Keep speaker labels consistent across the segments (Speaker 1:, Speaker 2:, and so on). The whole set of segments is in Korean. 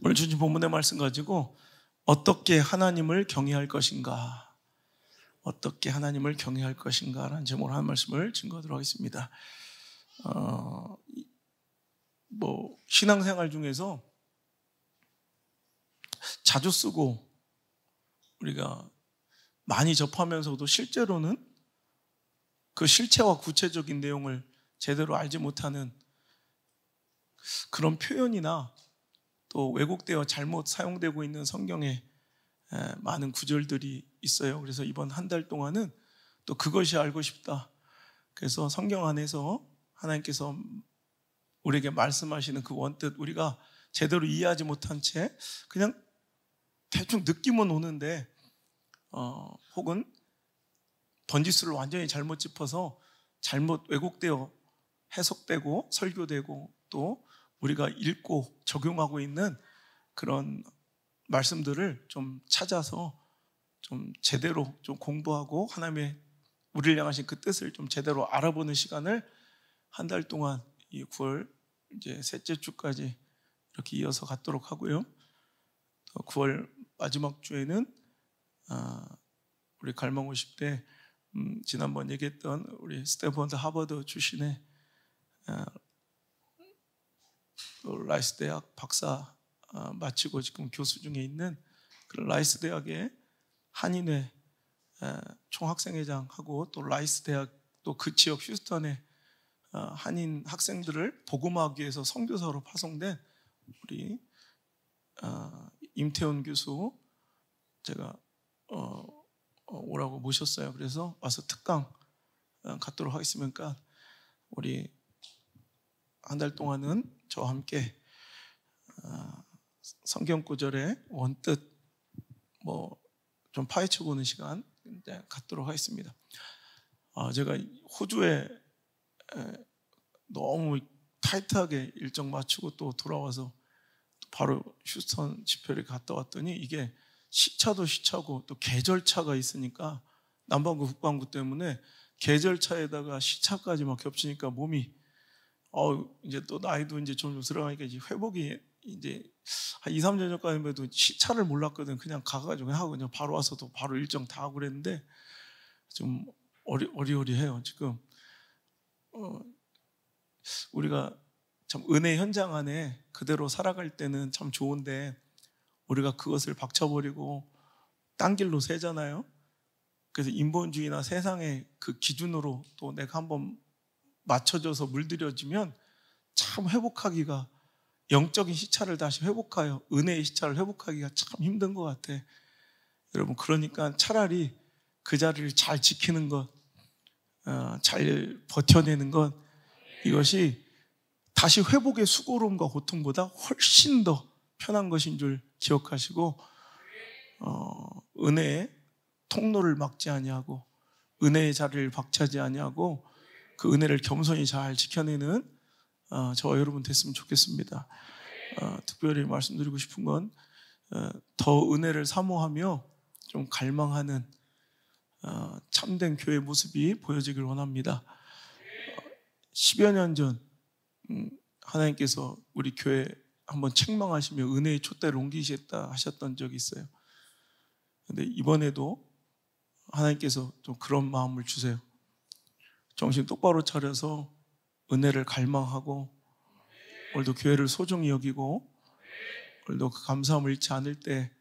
Speaker 1: 오늘 주신 본문의 말씀 가지고 어떻게 하나님을 경외할 것인가, 어떻게 하나님을 경외할 것인가 라는 제목으로 한 말씀을 증거하도록 하겠습니다. 신앙생활 중에서 자주 쓰고 우리가 많이 접하면서도 실제로는 그 실체와 구체적인 내용을 제대로 알지 못하는 그런 표현이나 또 왜곡되어 잘못 사용되고 있는 성경에 많은 구절들이 있어요. 그래서 이번 한 달 동안은 또 그것이 알고 싶다. 그래서 성경 안에서 하나님께서 우리에게 말씀하시는 그 원뜻, 우리가 제대로 이해하지 못한 채 그냥 대충 느낌은 오는데 혹은 번지수를 완전히 잘못 짚어서 잘못 왜곡되어 해석되고 설교되고 또 우리가 읽고 적용하고 있는 그런 말씀들을 좀 찾아서 좀 제대로 좀 공부하고 하나님의 우리를 향하신 그 뜻을 좀 제대로 알아보는 시간을 한 달 동안 이 9월 이제 셋째 주까지 이렇게 이어서 갖도록 하고요. 9월 마지막 주에는 우리 갈망 50대 지난번 얘기했던 우리 스탠퍼드 하버드 출신의 라이스 대학 박사 마치고 지금 교수 중에 있는 그 라이스 대학의 한인회 총학생회장하고 또 라이스 대학 또 그 지역 휴스턴의 한인 학생들을 복음하기 위해서 선교사로 파송된 우리 임태훈 교수 제가 오라고 모셨어요. 그래서 와서 특강 갖도록 하겠습니다. 우리 한 달 동안은 저와 함께 성경 구절의 원뜻 좀 파헤쳐 보는 시간 갖도록 하겠습니다. 제가 호주에 너무 타이트하게 일정 맞추고 또 돌아와서 바로 휴스턴 집회를 갔다 왔더니 이게 시차도 시차고 또 계절차가 있으니까 남반구 북반구 때문에 계절차에다가 시차까지 막 겹치니까 몸이 이제 또 나이도 이제 좀 들어가니까 이제 회복이 이제 한 2, 3년 전까지만 해도 시차를 몰랐거든. 그냥 가가지고 그냥 하고 그냥 바로 와서 또 바로 일정 다 하고 그랬는데 좀 어리어리해요. 지금 우리가 참 은혜 현장 안에 그대로 살아갈 때는 참 좋은데 우리가 그것을 박쳐버리고 딴 길로 새잖아요. 그래서 인본주의나 세상의 그 기준으로 또 내가 한번 맞춰져서 물들여지면 참 회복하기가 영적인 시차를 다시 회복하여 은혜의 시차를 회복하기가 참 힘든 것 같아. 여러분 그러니까 차라리 그 자리를 잘 지키는 것, 잘 버텨내는 것 이것이 다시 회복의 수고로움과 고통보다 훨씬 더 편한 것인 줄 기억하시고 은혜의 통로를 막지 아니하고 은혜의 자리를 박차지 아니하고 그 은혜를 겸손히 잘 지켜내는 저와 여러분 됐으면 좋겠습니다. 특별히 말씀드리고 싶은 건 더 은혜를 사모하며 좀 갈망하는 참된 교회 모습이 보여지길 원합니다. 10여 년 전 하나님께서 우리 교회 한번 책망하시며 은혜의 촛대를 옮기시겠다 하셨던 적이 있어요. 근데 이번에도 하나님께서 좀 그런 마음을 주세요. 정신 똑바로 차려서 은혜를 갈망하고 오늘도 교회를 소중히 여기고 오늘도 그 감사함을 잃지 않을 때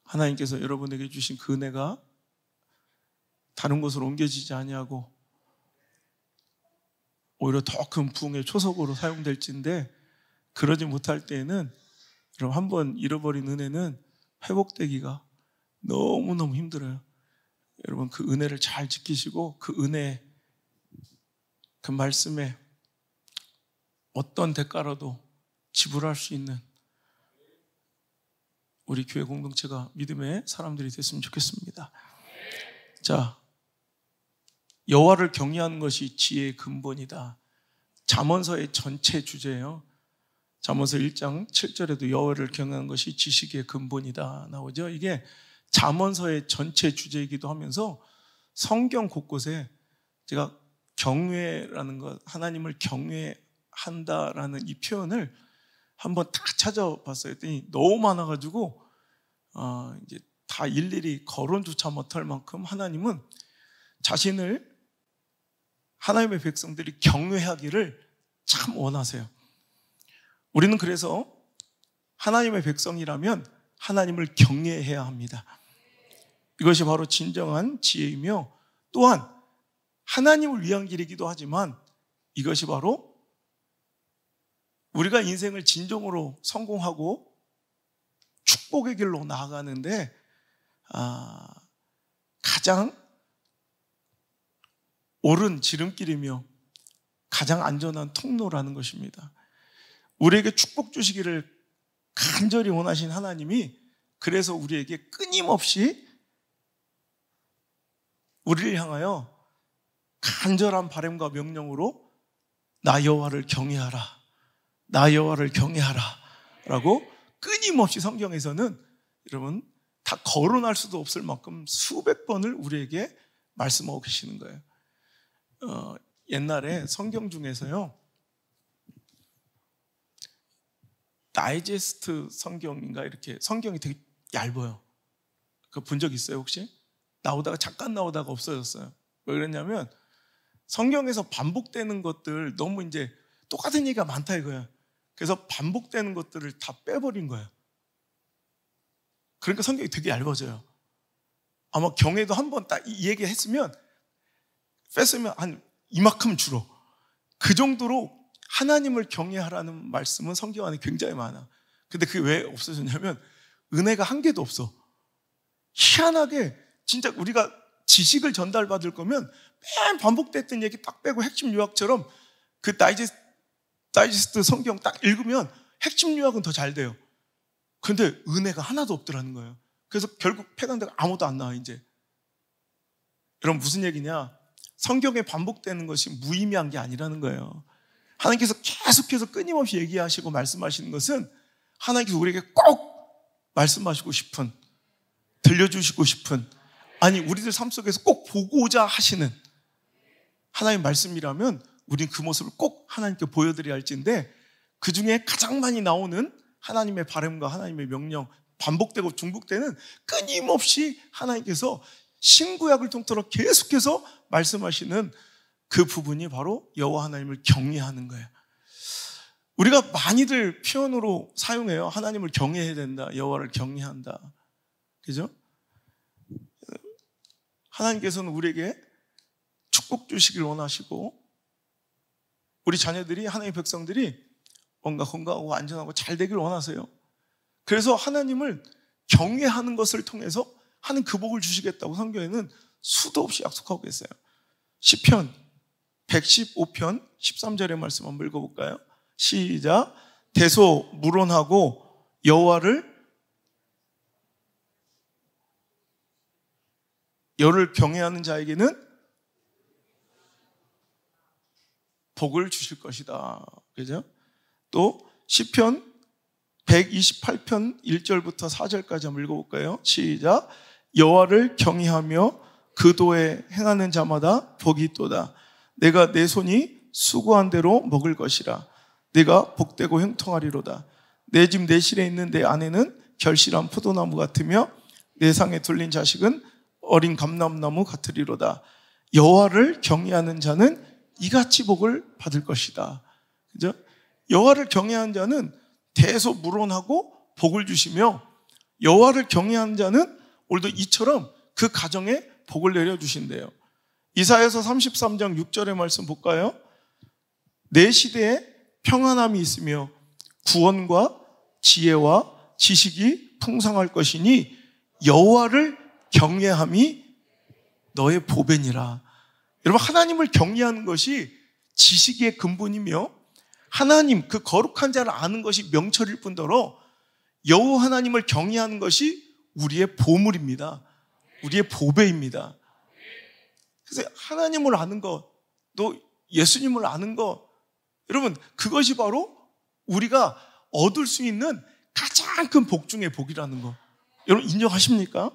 Speaker 1: 하나님께서 여러분에게 주신 그 은혜가 다른 곳으로 옮겨지지 아니하고 오히려 더 큰 부흥의 초석으로 사용될진데 그러지 못할 때에는 여러분 한번 잃어버린 은혜는 회복되기가 너무너무 힘들어요. 여러분 그 은혜를 잘 지키시고 그 은혜 그 말씀에 어떤 대가라도 지불할 수 있는 우리 교회 공동체가 믿음의 사람들이 됐으면 좋겠습니다. 자, 여호와를 경외하는 것이 지혜의 근본이다. 잠언서의 전체 주제예요. 잠언서 1장 7절에도 여호와를 경외하는 것이 지식의 근본이다 나오죠. 이게 잠언서의 전체 주제이기도 하면서 성경 곳곳에 제가 경외라는 것, 하나님을 경외한다라는 이 표현을 한번 다 찾아봤어요. 했더니 너무 많아가지고 이제 다 일일이 거론조차 못할 만큼 하나님은 자신을 하나님의 백성들이 경외하기를 참 원하세요. 우리는 그래서 하나님의 백성이라면 하나님을 경외해야 합니다. 이것이 바로 진정한 지혜이며 또한 하나님을 위한 길이기도 하지만 이것이 바로 우리가 인생을 진정으로 성공하고 축복의 길로 나아가는데 가장 옳은 지름길이며 가장 안전한 통로라는 것입니다. 우리에게 축복 주시기를 간절히 원하신 하나님이 그래서 우리에게 끊임없이 우리를 향하여 간절한 바람과 명령으로 나 여호와를 경외하라, 나 여호와를 경외하라 라고 끊임없이 성경에서는 여러분 다 거론할 수도 없을 만큼 수백 번을 우리에게 말씀하고 계시는 거예요. 옛날에 성경 중에서요 다이제스트 성경인가 이렇게 성경이 되게 얇아요. 그거 본 적 있어요 혹시? 나오다가 잠깐 나오다가 없어졌어요. 왜 그랬냐면 성경에서 반복되는 것들 너무 이제 똑같은 얘기가 많다 이거야. 그래서 반복되는 것들을 다 빼버린 거예요. 그러니까 성경이 되게 얇아져요. 아마 경에도 한 번 딱 이 얘기 했으면 뺐으면 한 이만큼 줄어. 그 정도로 하나님을 경외하라는 말씀은 성경 안에 굉장히 많아. 근데 그게 왜 없어졌냐면 은혜가 한 개도 없어. 희한하게 진짜 우리가 지식을 전달받을 거면 맨 반복됐던 얘기 딱 빼고 핵심 요약처럼 그 다이제스트 성경 딱 읽으면 핵심 요약은 더 잘 돼요. 그런데 은혜가 하나도 없더라는 거예요. 그래서 결국 폐간대가 아무도 안 나와 이제. 여러분 무슨 얘기냐? 성경에 반복되는 것이 무의미한 게 아니라는 거예요. 하나님께서 계속해서 끊임없이 얘기하시고 말씀하시는 것은 하나님께서 우리에게 꼭 말씀하시고 싶은, 들려주시고 싶은, 아니 우리들 삶 속에서 꼭 보고자 하시는 하나님의 말씀이라면 우린 그 모습을 꼭 하나님께 보여드려야 할지인데 그 중에 가장 많이 나오는 하나님의 바람과 하나님의 명령, 반복되고 중복되는 끊임없이 하나님께서 신구약을 통틀어 계속해서 말씀하시는 그 부분이 바로 여호와 하나님을 경외하는 거예요. 우리가 많이들 표현으로 사용해요. 하나님을 경외해야 된다, 여호와를 경외한다. 그죠? 하나님께서는 우리에게 축복 주시길 원하시고 우리 자녀들이, 하나님의 백성들이 뭔가 건강하고 안전하고 잘 되길 원하세요. 그래서 하나님을 경외하는 것을 통해서 하는 그 복을 주시겠다고 성경에는 수도 없이 약속하고 계세요. 시편 115편 13절의 말씀 한번 읽어볼까요? 시작. 대소무론하고 여호와를 경외하는 자에게는 복을 주실 것이다. 그죠? 또 시편 128편 1절부터 4절까지 한번 읽어볼까요? 시작. 여호와를 경외하며 그 도에 행하는 자마다 복이 있도다. 내가 내 손이 수고한 대로 먹을 것이라. 내가 복되고 형통하리로다. 내 집 내 실에 있는 내 아내는 결실한 포도나무 같으며 내 상에 둘린 자식은 어린 감람나무 같으리로다. 여호와를 경외하는 자는 이같이 복을 받을 것이다. 그죠? 여호와를 경외하는 자는 대소무론하고 복을 주시며 여호와를 경외하는 자는 오늘도 이처럼 그 가정에 복을 내려주신대요. 이사야서 33장 6절의 말씀 볼까요? 내 시대에 평안함이 있으며 구원과 지혜와 지식이 풍성할 것이니 여호와를 경외함이 너의 보배니라. 여러분 하나님을 경외하는 것이 지식의 근본이며 하나님 그 거룩한 자를 아는 것이 명철일 뿐더러 여호와 하나님을 경외하는 것이 우리의 보물입니다. 우리의 보배입니다. 그래서 하나님을 아는 것, 또 예수님을 아는 것, 여러분 그것이 바로 우리가 얻을 수 있는 가장 큰 복 중의 복이라는 거 여러분 인정하십니까?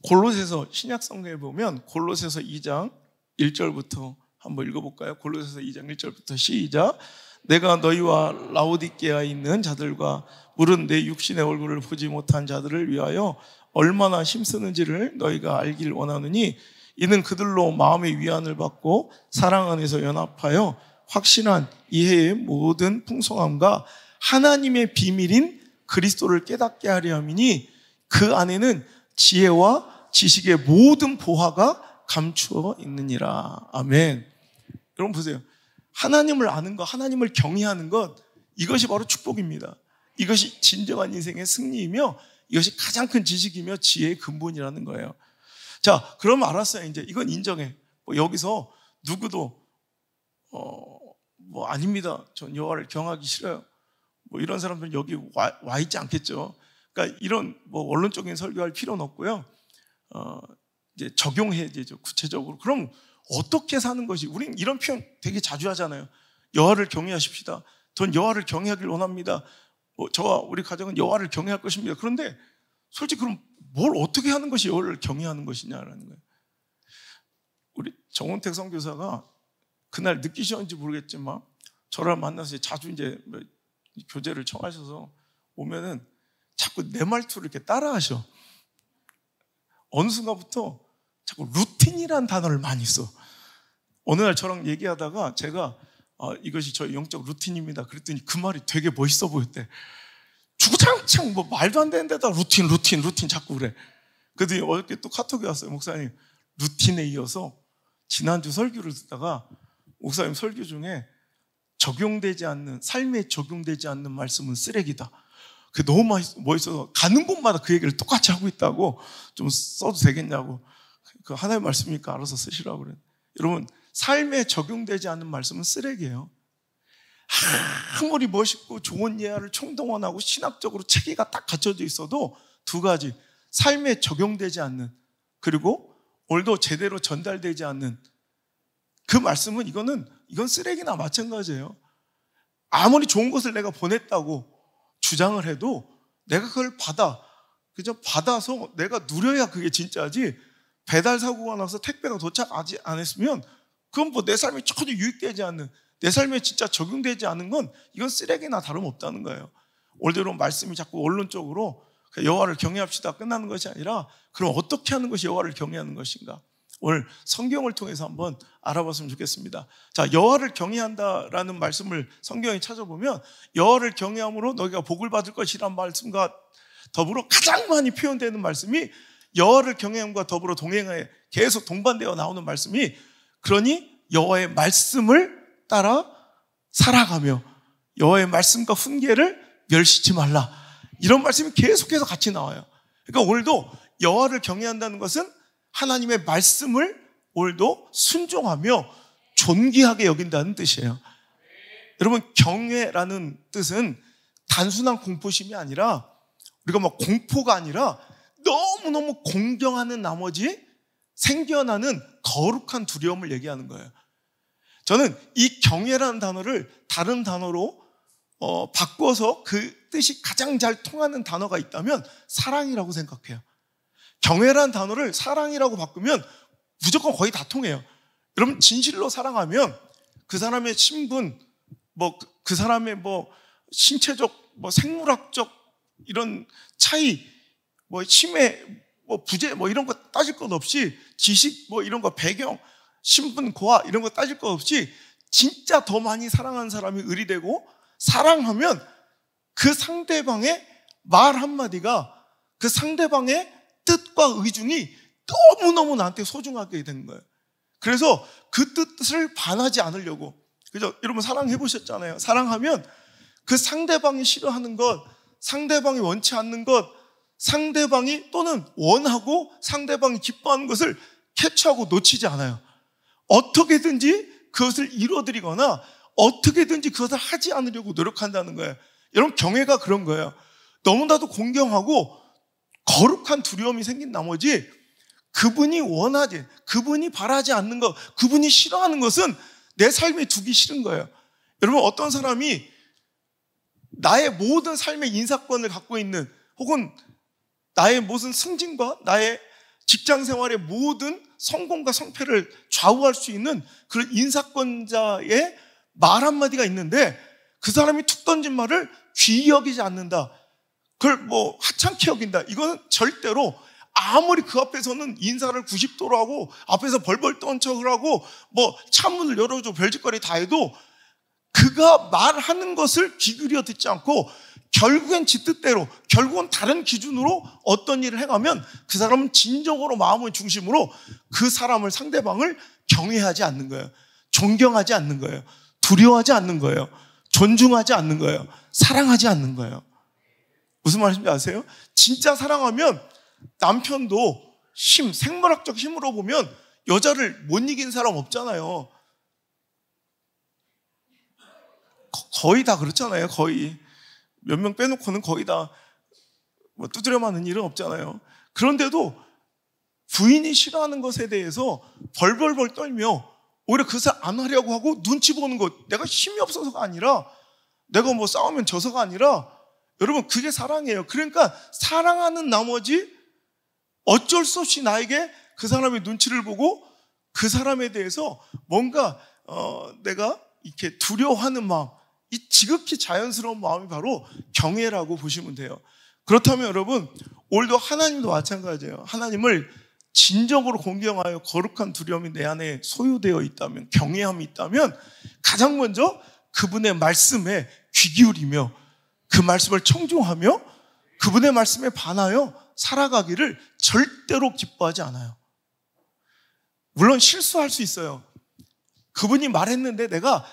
Speaker 1: 골로새서 신약 성경에 보면 골로새서 2장 1절부터 한번 읽어볼까요? 골로새서 2장 1절부터 시작. 내가 너희와 라오디게아에 있는 자들과 물은 내 육신의 얼굴을 보지 못한 자들을 위하여 얼마나 힘쓰는지를 너희가 알길 원하느니 이는 그들로 마음의 위안을 받고 사랑 안에서 연합하여 확신한 이해의 모든 풍성함과 하나님의 비밀인 그리스도를 깨닫게 하려 함이니 그 안에는 지혜와 지식의 모든 보화가 감추어 있느니라. 아멘. 여러분 보세요. 하나님을 아는 것, 하나님을 경외하는 것, 이것이 바로 축복입니다. 이것이 진정한 인생의 승리이며 이것이 가장 큰 지식이며 지혜의 근본이라는 거예요. 자, 그럼 알았어요. 이제 이건 인정해. 여기서 누구도 아닙니다. 전 여호와를 경하기 싫어요. 이런 사람들은 여기 와 있지 않겠죠. 그러니까 이런 원론적인 설교할 필요는 없고요. 이제 적용해야 되죠. 구체적으로. 그럼 어떻게 사는 것이? 우린 이런 표현 되게 자주 하잖아요. 여호와를 경외하십시다. 전 여호와를 경외하길 원합니다. 저와 우리 가정은 여호와를 경외할 것입니다. 그런데 솔직히 그럼 뭘 어떻게 하는 것이 여호와를 경외하는 것이냐라는 거예요. 우리 정원택 선교사가 그날 느끼셨는지 모르겠지만 저를 만나서 자주 이제 교제를 청하셔서 오면은 자꾸 내 말투를 이렇게 따라하셔. 어느 순간부터 자꾸 루틴이라는 단어를 많이 써. 어느 날 저랑 얘기하다가 제가 이것이 저의 영적 루틴입니다. 그랬더니 그 말이 되게 멋있어 보였대. 주구장창 말도 안 되는 데다 루틴 자꾸 그래. 그랬더니 어저께 또 카톡이 왔어요. 목사님, 루틴에 이어서 지난주 설교를 듣다가 목사님 설교 중에 적용되지 않는, 삶에 적용되지 않는 말씀은 쓰레기다. 그게 너무 멋있어서 가는 곳마다 그 얘기를 똑같이 하고 있다고. 좀 써도 되겠냐고. 그 하나의 말씀이니까 알아서 쓰시라고 그래요. 여러분, 삶에 적용되지 않는 말씀은 쓰레기예요. 아무리 멋있고 좋은 예화를 총동원하고 신학적으로 체계가 딱 갖춰져 있어도 두 가지, 삶에 적용되지 않는, 그리고 오늘도 제대로 전달되지 않는 그 말씀은 이건 쓰레기나 마찬가지예요. 아무리 좋은 것을 내가 보냈다고 주장을 해도 내가 그걸 받아서 내가 누려야 그게 진짜지. 배달 사고가 나서 택배가 도착하지 않았으면 그건 내 삶에 전혀 유익되지 않는, 내 삶에 진짜 적용되지 않은 건 이건 쓰레기나 다름없다는 거예요. 오늘대로 말씀이 자꾸 원론적으로 여호와를 경외합시다 끝나는 것이 아니라 그럼 어떻게 하는 것이 여호와를 경외하는 것인가? 오늘 성경을 통해서 한번 알아봤으면 좋겠습니다. 자, 여호와를 경외한다라는 말씀을 성경에 찾아보면 여호와를 경외함으로 너희가 복을 받을 것이란 말씀과 더불어 가장 많이 표현되는 말씀이 여호와를 경외함과 더불어 동행하에 계속 동반되어 나오는 말씀이 그러니 여호와의 말씀을 따라 살아가며 여호와의 말씀과 훈계를 멸시치 말라. 이런 말씀이 계속해서 같이 나와요. 그러니까 오늘도 여호와를 경외한다는 것은 하나님의 말씀을 오늘도 순종하며 존귀하게 여긴다는 뜻이에요. 여러분, 경외라는 뜻은 단순한 공포심이 아니라 우리가 공포가 아니라 너무너무 공경하는 나머지 생겨나는 거룩한 두려움을 얘기하는 거예요. 저는 이 경외라는 단어를 다른 단어로 바꿔서 그 뜻이 가장 잘 통하는 단어가 있다면 사랑이라고 생각해요. 경외라는 단어를 사랑이라고 바꾸면 무조건 거의 다 통해요. 여러분, 진실로 사랑하면 그 사람의 신분, 그 사람의 신체적, 생물학적 이런 차이, 치매, 부재, 이런 거 따질 것 없이 지식, 이런 거 배경, 신분, 고하 이런 거 따질 것 없이 진짜 더 많이 사랑하는 사람이 의리되고 사랑하면 그 상대방의 말 한마디가 그 상대방의 뜻과 의중이 너무너무 나한테 소중하게 되는 거예요. 그래서 그 뜻을 반하지 않으려고. 그죠? 여러분 사랑해 보셨잖아요. 사랑하면 그 상대방이 싫어하는 것, 상대방이 원치 않는 것, 상대방이 또는 원하고 상대방이 기뻐하는 것을 캐치하고 놓치지 않아요. 어떻게든지 그것을 이루어드리거나 어떻게든지 그것을 하지 않으려고 노력한다는 거예요. 여러분, 경외가 그런 거예요. 너무나도 공경하고 거룩한 두려움이 생긴 나머지 그분이 원하지, 그분이 바라지 않는 것, 그분이 싫어하는 것은 내 삶에 두기 싫은 거예요. 여러분, 어떤 사람이 나의 모든 삶의 인사권을 갖고 있는, 혹은 나의 무슨 승진과 나의 직장 생활의 모든 성공과 성패를 좌우할 수 있는 그런 인사권자의 말 한마디가 있는데 그 사람이 툭 던진 말을 귀히 여기지 않는다, 그걸 뭐 하찮게 여긴다, 이거는 절대로 아무리 그 앞에서는 인사를 90도로 하고 앞에서 벌벌 떤 척을 하고 뭐 창문을 열어줘 별짓거리 다 해도 그가 말하는 것을 귀 기울여 듣지 않고 결국엔 지 뜻대로, 결국은 다른 기준으로 어떤 일을 해가면 그 사람은 진정으로 마음의 중심으로 그 사람을, 상대방을 경외하지 않는 거예요. 존경하지 않는 거예요. 두려워하지 않는 거예요. 존중하지 않는 거예요. 사랑하지 않는 거예요. 무슨 말인지 아세요? 진짜 사랑하면 남편도 생물학적 힘으로 보면 여자를 못 이긴 사람 없잖아요. 거의 다 그렇잖아요. 거의 몇 명 빼놓고는 거의 다 뭐 두드려 맞는 일은 없잖아요. 그런데도 부인이 싫어하는 것에 대해서 벌벌벌 떨며 오히려 그 사람 안 하려고 하고 눈치 보는 것, 내가 힘이 없어서가 아니라, 내가 뭐 싸우면 져서가 아니라, 여러분 그게 사랑이에요. 그러니까 사랑하는 나머지 어쩔 수 없이 나에게 그 사람의 눈치를 보고 그 사람에 대해서 뭔가 내가 이렇게 두려워하는 마음, 이 지극히 자연스러운 마음이 바로 경외라고 보시면 돼요. 그렇다면 여러분, 오늘도 하나님도 마찬가지예요. 하나님을 진정으로 공경하여 거룩한 두려움이 내 안에 소유되어 있다면, 경외함이 있다면 가장 먼저 그분의 말씀에 귀 기울이며 그 말씀을 청종하며 그분의 말씀에 반하여 살아가기를 절대로 기뻐하지 않아요. 물론 실수할 수 있어요. 그분이 말했는데 내가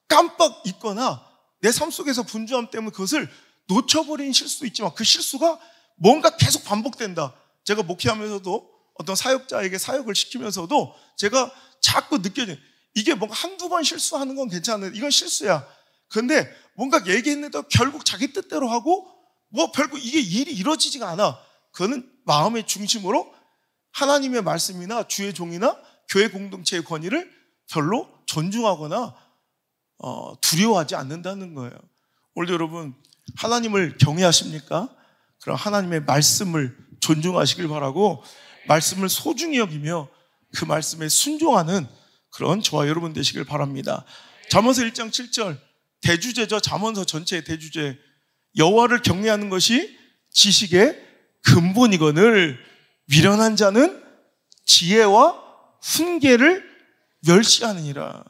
Speaker 1: 깜빡 잊거나 내 삶 속에서 분주함 때문에 그것을 놓쳐버린 실수도 있지만 그 실수가 뭔가 계속 반복된다. 제가 목회하면서도 어떤 사역자에게 사역을 시키면서도 제가 자꾸 느껴져요. 이게 뭔가 한두 번 실수하는 건 괜찮은데 이건 실수야. 그런데 뭔가 얘기했는데 결국 자기 뜻대로 하고 뭐 결국 이게 일이 이루어지지가 않아. 그거는 마음의 중심으로 하나님의 말씀이나 주의 종이나 교회 공동체의 권위를 별로 존중하거나 두려워하지 않는다는 거예요. 오늘도 여러분 하나님을 경외하십니까? 그럼 하나님의 말씀을 존중하시길 바라고 말씀을 소중히 여기며 그 말씀에 순종하는 그런 저와 여러분 되시길 바랍니다. 잠언서 1장 7절 대주제죠. 잠언서 전체의 대주제. 여호와를 경외하는 것이 지식의 근본이거늘 미련한 자는 지혜와 훈계를 멸시하느니라.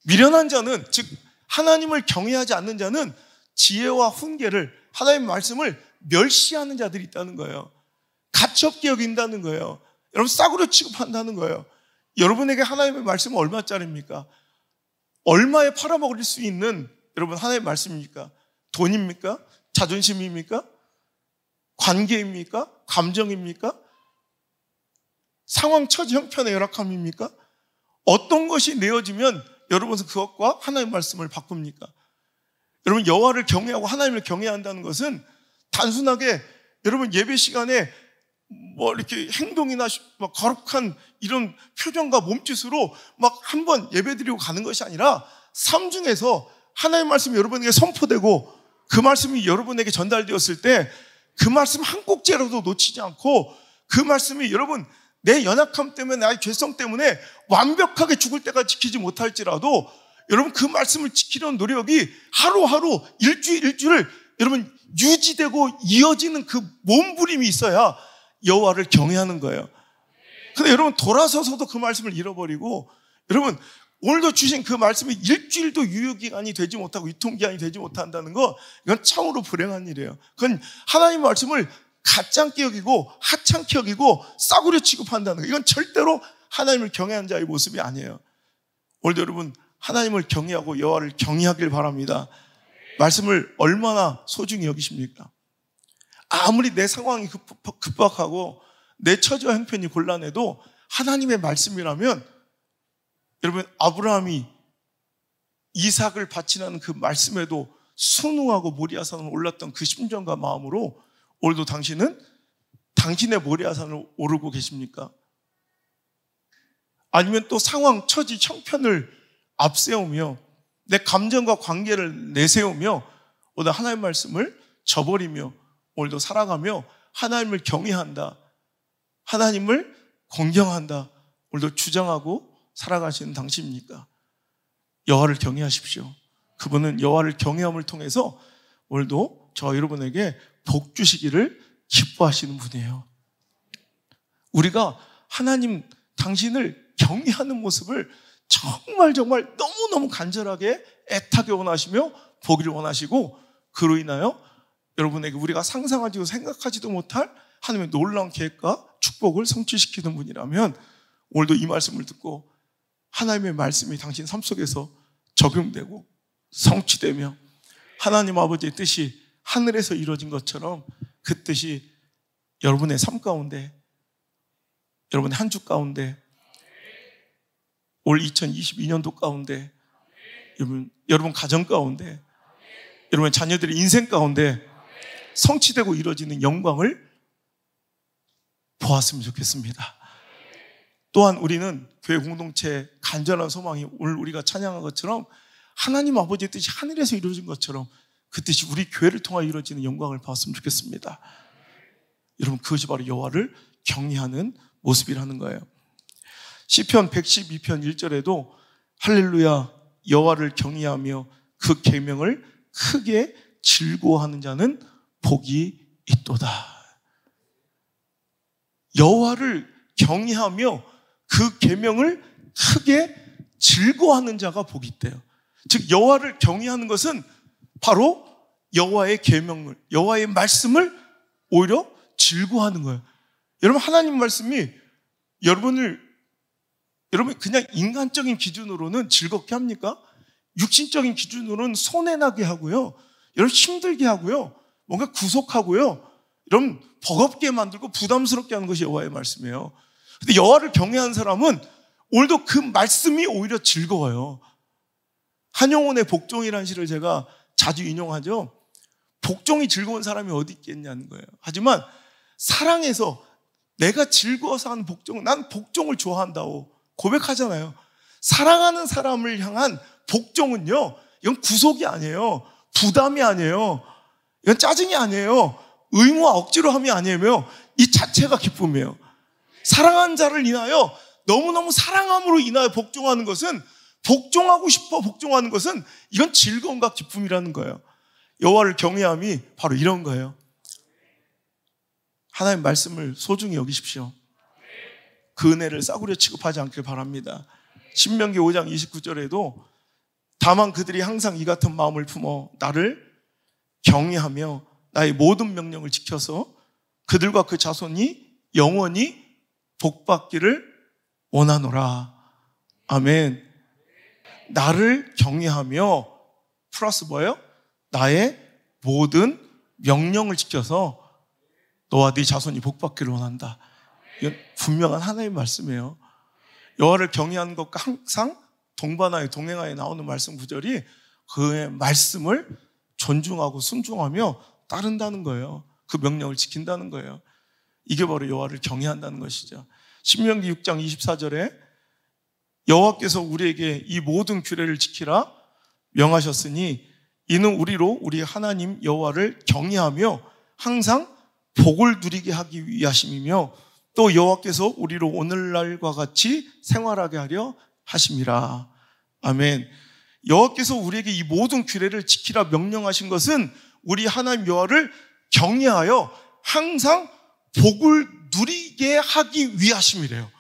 Speaker 1: 미련한 자는, 즉 하나님을 경외하지 않는 자는 지혜와 훈계를, 하나님의 말씀을 멸시하는 자들이 있다는 거예요. 가치없게 여긴다는 거예요. 여러분 싸구려 취급한다는 거예요. 여러분에게 하나님의 말씀은 얼마짜리입니까? 얼마에 팔아먹을 수 있는 여러분 하나님의 말씀입니까? 돈입니까? 자존심입니까? 관계입니까? 감정입니까? 상황, 처지, 형편의 열악함입니까? 어떤 것이 내어지면 여러분은 그것과 하나님의 말씀을 바꿉니까? 여러분 여호와를 경외하고 하나님을 경외한다는 것은 단순하게 여러분 예배 시간에 뭐 이렇게 행동이나 막 거룩한 이런 표정과 몸짓으로 막 한번 예배드리고 가는 것이 아니라 삶 중에서 하나님의 말씀이 여러분에게 선포되고 그 말씀이 여러분에게 전달되었을 때 그 말씀 한 꼭지라도 놓치지 않고 그 말씀이 여러분 내 연약함 때문에 나의 죄성 때문에 완벽하게 죽을 때까지 지키지 못할지라도 여러분 그 말씀을 지키려는 노력이 하루하루 일주일을 여러분 유지되고 이어지는 그 몸부림이 있어야 여호와를 경외하는 거예요. 근데 여러분 돌아서서도 그 말씀을 잃어버리고 여러분 오늘도 주신 그 말씀이 일주일도 유효기간이 되지 못하고 유통기한이 되지 못한다는 거 이건 참으로 불행한 일이에요. 그건 하나님의 말씀을 가짱게 여기고 하찮게 여기고 싸구려 취급한다는 거, 이건 절대로 하나님을 경외하는 자의 모습이 아니에요. 오늘도 여러분 하나님을 경외하고 여호와를 경외하길 바랍니다. 말씀을 얼마나 소중히 여기십니까? 아무리 내 상황이 급박하고 내 처지와 형편이 곤란해도 하나님의 말씀이라면 여러분 아브라함이 이삭을 바치라는 그 말씀에도 순응하고 모리아산을 올랐던 그 심정과 마음으로 오늘도 당신은 당신의 모리아산을 오르고 계십니까? 아니면 또 상황, 처지, 형편을 앞세우며 내 감정과 관계를 내세우며 오늘 하나님의 말씀을 저버리며 오늘도 살아가며 하나님을 경외한다. 하나님을 공경한다, 오늘도 주장하고 살아가시는 당신입니까? 여호와를 경외하십시오. 그분은 여호와를 경외함을 통해서 오늘도 저와 여러분에게 복 주시기를 기뻐하시는 분이에요. 우리가 하나님 당신을 경외하는 모습을 정말 너무너무 간절하게 애타게 원하시며 보기를 원하시고, 그로 인하여 여러분에게 우리가 상상하지도 생각하지도 못할 하나님의 놀라운 계획과 축복을 성취시키는 분이라면, 오늘도 이 말씀을 듣고 하나님의 말씀이 당신 삶 속에서 적용되고 성취되며 하나님 아버지의 뜻이 하늘에서 이루어진 것처럼 그 뜻이 여러분의 삶 가운데, 여러분의 한 주 가운데, 올 2022년도 가운데, 여러분 가정 가운데, 여러분 자녀들의 인생 가운데 성취되고 이루어지는 영광을 보았으면 좋겠습니다. 또한 우리는 교회 공동체의 간절한 소망이 오늘 우리가 찬양한 것처럼 하나님 아버지의 뜻이 하늘에서 이루어진 것처럼 그 뜻이 우리 교회를 통하여 이루어지는 영광을 보았으면 좋겠습니다. 여러분, 그것이 바로 여호와를 경외하는 모습이라는 거예요. 시편 112편 1절에도 할렐루야, 여호와를 경외하며 그 계명을 크게 즐거워하는 자는 복이 있도다. 여호와를 경외하며 그 계명을 크게 즐거워하는 자가 복이 있대요. 즉 여호와를 경외하는 것은 바로 여호와의 계명을, 여호와의 말씀을 오히려 즐거워하는 거예요. 여러분, 하나님 말씀이 여러분 그냥 인간적인 기준으로는 즐겁게 합니까? 육신적인 기준으로는 손해나게 하고요, 여러분 힘들게 하고요, 뭔가 구속하고요, 여러분 버겁게 만들고 부담스럽게 하는 것이 여호와의 말씀이에요. 근데 여호와를 경외하는 사람은 오늘도 그 말씀이 오히려 즐거워요. 한용운의 복종이라는 시를 제가 자주 인용하죠. 복종이 즐거운 사람이 어디 있겠냐는 거예요. 하지만 사랑해서 내가 즐거워서 하는 복종, 난 복종을 좋아한다고 고백하잖아요. 사랑하는 사람을 향한 복종은요, 이건 구속이 아니에요, 부담이 아니에요, 이건 짜증이 아니에요, 의무와 억지로 함이 아니에요. 이 자체가 기쁨이에요. 사랑하는 자를 인하여, 너무너무 사랑함으로 인하여 복종하는 것은, 복종하고 싶어 복종하는 것은 이건 즐거움과 기쁨이라는 거예요. 여호와를 경외함이 바로 이런 거예요. 하나님 말씀을 소중히 여기십시오. 그 은혜를 싸구려 취급하지 않길 바랍니다. 신명기 5장 29절에도 다만 그들이 항상 이 같은 마음을 품어 나를 경외하며 나의 모든 명령을 지켜서 그들과 그 자손이 영원히 복받기를 원하노라. 아멘. 나를 경외하며 플러스 뭐예요? 나의 모든 명령을 지켜서 너와 네 자손이 복받기를 원한다. 이건 분명한 하나님의 말씀이에요. 여호와를 경외하는 것과 항상 동반하여 동행하여 나오는 말씀 구절이 그의 말씀을 존중하고 순종하며 따른다는 거예요. 그 명령을 지킨다는 거예요. 이게 바로 여호와를 경외한다는 것이죠. 신명기 6장 24절에 여호와께서 우리에게 이 모든 규례를 지키라 명하셨으니 이는 우리로 우리 하나님 여호와를 경외하며 항상 복을 누리게 하기 위하심이며 또 여호와께서 우리로 오늘날과 같이 생활하게 하려 하심이라. 아멘. 여호와께서 우리에게 이 모든 규례를 지키라 명령하신 것은 우리 하나님 여호와를 경외하여 항상 복을 누리게 하기 위하심이래요.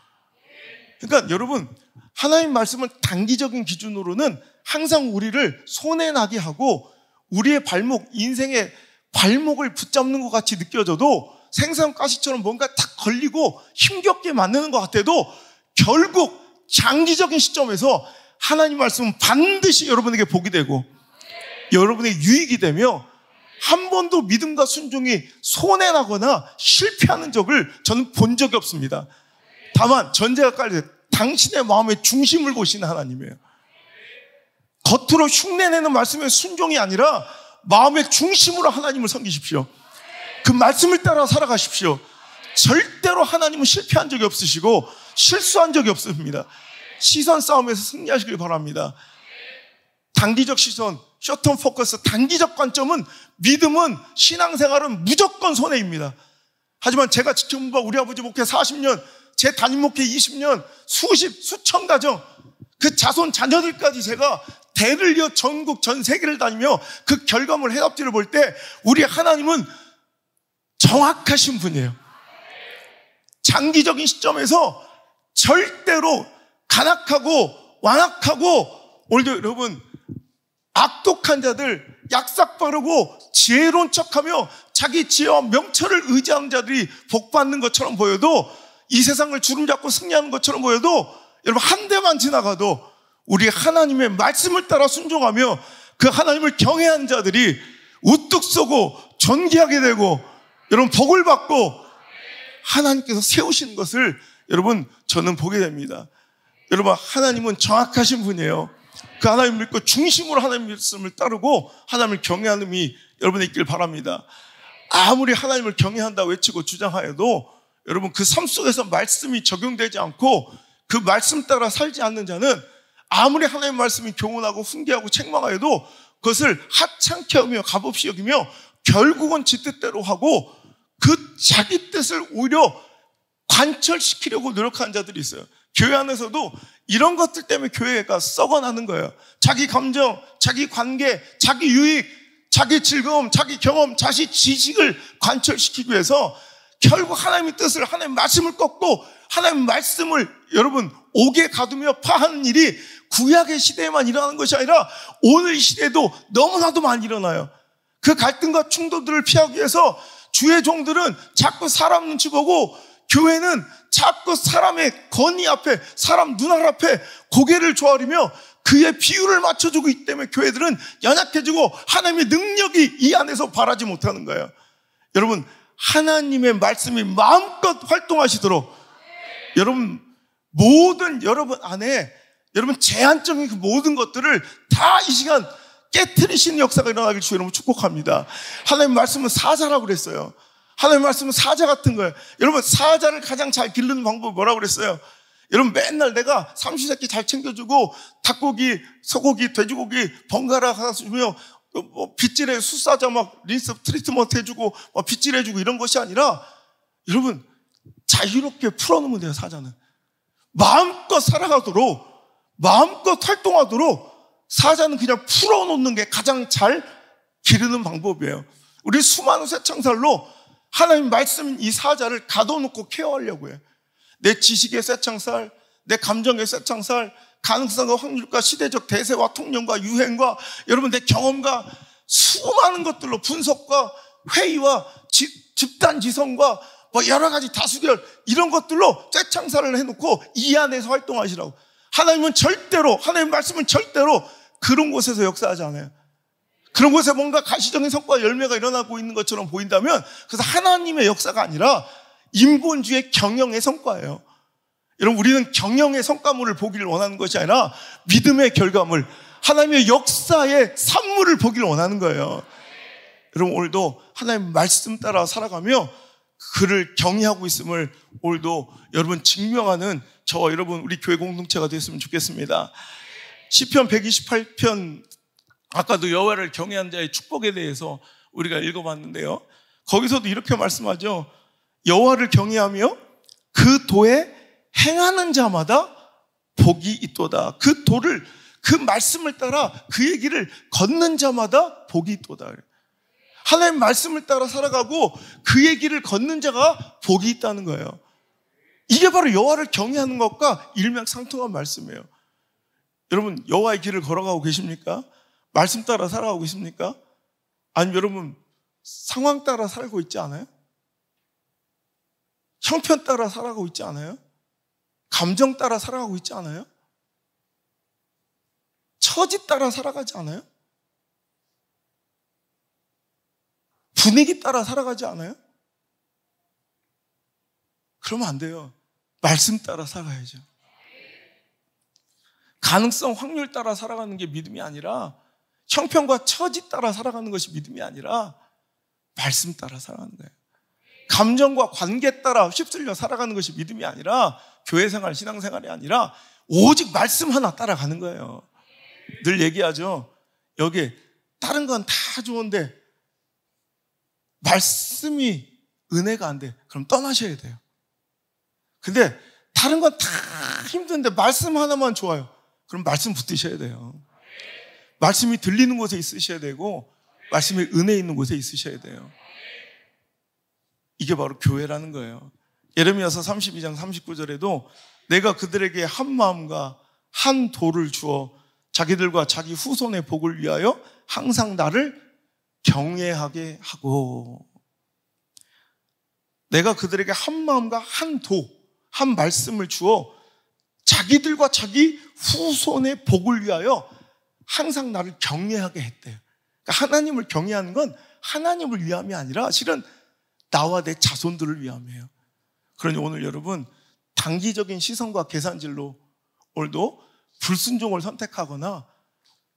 Speaker 1: 그러니까 여러분, 하나님 말씀은 단기적인 기준으로는 항상 우리를 손해나게 하고 우리의 발목, 인생의 발목을 붙잡는 것 같이 느껴져도 생선가시처럼 뭔가 탁 걸리고 힘겹게 만드는 것 같아도 결국 장기적인 시점에서 하나님 말씀은 반드시 여러분에게 복이 되고 여러분에게 유익이 되며 한 번도 믿음과 순종이 손해나거나 실패하는 적을 저는 본 적이 없습니다. 다만 전제가 깔려 당신의 마음의 중심을 보시는 하나님이에요. 겉으로 흉내내는 말씀의 순종이 아니라 마음의 중심으로 하나님을 섬기십시오. 그 말씀을 따라 살아가십시오. 절대로 하나님은 실패한 적이 없으시고 실수한 적이 없습니다. 시선 싸움에서 승리하시길 바랍니다. 단기적 시선, 숏텀 포커스, 단기적 관점은, 믿음은, 신앙생활은 무조건 손해입니다. 하지만 제가 지켜본 바 우리 아버지 목회 40년, 제 담임 목회 20년, 수천 가정, 그 자손 자녀들까지 제가 대를 이어 전국 전 세계를 다니며 그 결과물 해답지를 볼 때 우리 하나님은 정확하신 분이에요. 장기적인 시점에서 절대로 간악하고 완악하고, 오늘도 여러분 악독한 자들, 약삭 빠르고 지혜로운 척하며 자기 지혜와 명철을 의지하는 자들이 복받는 것처럼 보여도, 이 세상을 주름잡고 승리하는 것처럼 보여도, 여러분 한 대만 지나가도 우리 하나님의 말씀을 따라 순종하며 그 하나님을 경외하는 자들이 우뚝 서고 존귀하게 되고, 여러분 복을 받고 하나님께서 세우시는 것을 여러분 저는 보게 됩니다. 여러분 하나님은 정확하신 분이에요. 그 하나님 믿고 중심으로 하나님 말씀을 따르고 하나님을 경외하는 이 여러분에 있길 바랍니다. 아무리 하나님을 경외한다 외치고 주장하여도 여러분 그 삶 속에서 말씀이 적용되지 않고 그 말씀 따라 살지 않는 자는 아무리 하나님의 말씀이 교훈하고 훈계하고 책망하여도 그것을 하찮게 여기며 값없이 여기며 결국은 지 뜻대로 하고 그 자기 뜻을 오히려 관철시키려고 노력하는 자들이 있어요. 교회 안에서도 이런 것들 때문에 교회가 썩어나는 거예요. 자기 감정, 자기 관계, 자기 유익, 자기 즐거움, 자기 경험, 자기 지식을 관철시키기 위해서 결국 하나님의 뜻을, 하나님의 말씀을 꺾고 하나님의 말씀을 여러분 옥에 가두며 파하는 일이 구약의 시대에만 일어나는 것이 아니라 오늘 이 시대에도 너무나도 많이 일어나요. 그 갈등과 충돌들을 피하기 위해서 주의 종들은 자꾸 사람 눈치 보고, 교회는 자꾸 사람의 건의 앞에, 사람 눈알 앞에 고개를 조아리며 그의 비율을 맞춰주고 있기 때문에 교회들은 연약해지고 하나님의 능력이 이 안에서 발하지 못하는 거예요. 여러분 하나님의 말씀이 마음껏 활동하시도록 여러분 모든 여러분 안에 여러분 제한적인 그 모든 것들을 다 이 시간 깨트리시는 역사가 일어나길 주여 여러분 축복합니다. 하나님의 말씀은 사자라고 그랬어요. 하나님의 말씀은 사자 같은 거예요. 여러분 사자를 가장 잘 기르는 방법이 뭐라고 그랬어요? 여러분 맨날 내가 삼시세끼 잘 챙겨주고 닭고기, 소고기, 돼지고기 번갈아 가서 주며 빗질해 숯사자 막 린스 트리트먼트 해주고 빗질 해주고 이런 것이 아니라 여러분 자유롭게 풀어놓으면 돼요. 사자는 마음껏 살아가도록, 마음껏 활동하도록 사자는 그냥 풀어놓는 게 가장 잘 기르는 방법이에요. 우리 수많은 새창살로 하나님 말씀인 이 사자를 가둬놓고 케어하려고 해요. 내 지식의 새창살, 내 감정의 새창살, 가능성과 확률과 시대적 대세와 통념과 유행과 여러분 내 경험과 수많은 것들로 분석과 회의와 집단 지성과 여러 가지 다수결 이런 것들로 새창살을 해놓고 이 안에서 활동하시라고. 하나님은 절대로, 하나님 말씀은 절대로 그런 곳에서 역사하지 않아요. 그런 곳에 뭔가 가시적인 성과 열매가 일어나고 있는 것처럼 보인다면 그래서 하나님의 역사가 아니라 인본주의 경영의 성과예요. 여러분 우리는 경영의 성과물을 보기를 원하는 것이 아니라 믿음의 결과물, 하나님의 역사의 산물을 보기를 원하는 거예요. 여러분 오늘도 하나님 말씀 따라 살아가며 그를 경외하고 있음을 오늘도 여러분 증명하는 저와 여러분 우리 교회 공동체가 됐으면 좋겠습니다. 시편 128편 아까도 여호와를 경외하는 자의 축복에 대해서 우리가 읽어봤는데요. 거기서도 이렇게 말씀하죠. 여호와를 경외하며 그 도에 행하는 자마다 복이 있도다. 그 도를, 그 말씀을 따라 그 얘기를 걷는 자마다 복이 있도다. 하나님 말씀을 따라 살아가고 그 얘기를 걷는 자가 복이 있다는 거예요. 이게 바로 여호와를 경외하는 것과 일맥상통한 말씀이에요. 여러분 여호와의 길을 걸어가고 계십니까? 말씀 따라 살아가고 계십니까? 아니면 여러분 상황 따라 살고 있지 않아요? 형편 따라 살아가고 있지 않아요? 감정 따라 살아가고 있지 않아요? 처지 따라 살아가지 않아요? 분위기 따라 살아가지 않아요? 그러면 안 돼요. 말씀 따라 살아가야죠. 가능성, 확률 따라 살아가는 게 믿음이 아니라, 형편과 처지 따라 살아가는 것이 믿음이 아니라 말씀 따라 살아가는 거예요. 감정과 관계 따라 휩쓸려 살아가는 것이 믿음이 아니라, 교회생활, 신앙생활이 아니라 오직 말씀 하나 따라가는 거예요. 늘 얘기하죠. 여기 다른 건 다 좋은데 말씀이 은혜가 안 돼. 그럼 떠나셔야 돼요. 근데 다른 건 다 힘든데 말씀 하나만 좋아요. 그럼 말씀 붙드셔야 돼요. 말씀이 들리는 곳에 있으셔야 되고 말씀이 은혜 있는 곳에 있으셔야 돼요. 이게 바로 교회라는 거예요. 예레미야서 32장 39절에도 내가 그들에게 한 마음과 한 도를 주어 자기들과 자기 후손의 복을 위하여 항상 나를 경외하게 하고, 내가 그들에게 한 마음과 한 도, 한 말씀을 주어 자기들과 자기 후손의 복을 위하여 항상 나를 경외하게 했대요. 그러니까 하나님을 경외하는 건 하나님을 위함이 아니라 실은 나와 내 자손들을 위함이에요. 그러니 오늘 여러분 단기적인 시선과 계산질로 오늘도 불순종을 선택하거나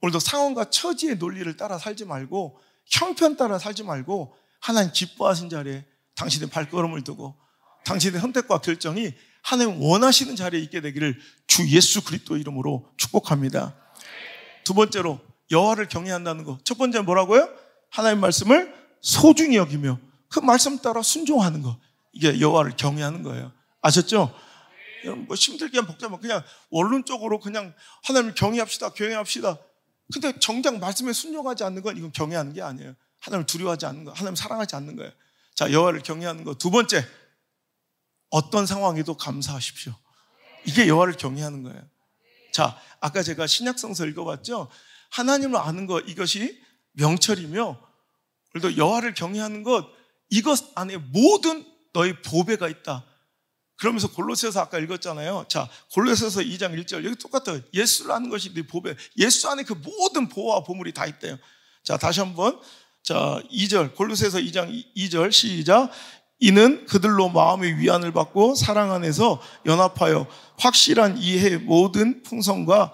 Speaker 1: 오늘도 상황과 처지의 논리를 따라 살지 말고 형편 따라 살지 말고 하나님 기뻐하신 자리에 당신의 발걸음을 두고 당신의 선택과 결정이 하나님 원하시는 자리에 있게 되기를 주 예수 그리스도 이름으로 축복합니다. 두 번째로 여호와를 경외한다는 거. 첫 번째는 뭐라고요? 하나님 말씀을 소중히 여기며 그 말씀 따라 순종하는 거. 이게 여호와를 경외하는 거예요. 아셨죠? 뭐 힘들게 복잡한 그냥 원론적으로 그냥 하나님을 경외합시다. 근데 정작 말씀에 순종하지 않는 건 이건 경외하는 게 아니에요. 하나님을 두려워하지 않는 거, 하나님을 사랑하지 않는 거예요. 자, 여호와를 경외하는 거. 두 번째, 어떤 상황에도 감사하십시오. 이게 여호와를 경외하는 거예요. 자, 아까 제가 신약성서 읽어봤죠? 하나님을 아는 것, 이것이 명철이며, 그래도 여호와를 경외하는 것, 이것 안에 모든 너의 보배가 있다. 그러면서 골로새서 아까 읽었잖아요. 자, 골로새서 2장 1절 여기 똑같아요. 예수를 아는 것이 네 보배. 예수 안에 그 모든 보화와 보물이 다 있대요. 자, 다시 한번. 자, 2절 골로새서 2장 2절 시작. 이는 그들로 마음의 위안을 받고 사랑 안에서 연합하여 확실한 이해의 모든 풍성과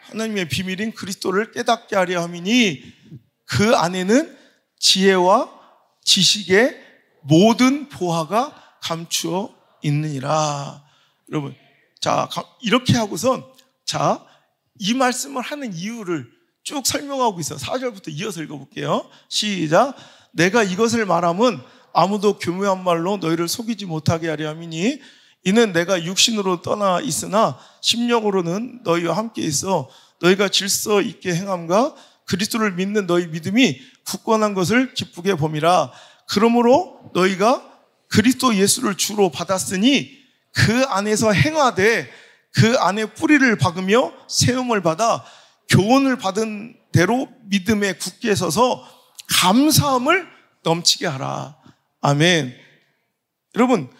Speaker 1: 하나님의 비밀인 그리스도를 깨닫게 하려 함이니 그 안에는 지혜와 지식의 모든 보화가 감추어 있느니라. 여러분, 자, 이렇게 하고선 자, 이 말씀을 하는 이유를 쭉 설명하고 있어요. 4절부터 이어서 읽어볼게요. 시작. 내가 이것을 말함은 아무도 교묘한 말로 너희를 속이지 못하게 하려 함이니 이는 내가 육신으로 떠나 있으나 심령으로는 너희와 함께 있어 너희가 질서 있게 행함과 그리스도를 믿는 너희 믿음이 굳건한 것을 기쁘게 봄이라. 그러므로 너희가 그리스도 예수를 주로 받았으니 그 안에서 행하되 그 안에 뿌리를 박으며 세움을 받아 교훈을 받은 대로 믿음에 굳게 서서 감사함을 넘치게 하라. 아멘. 여러분,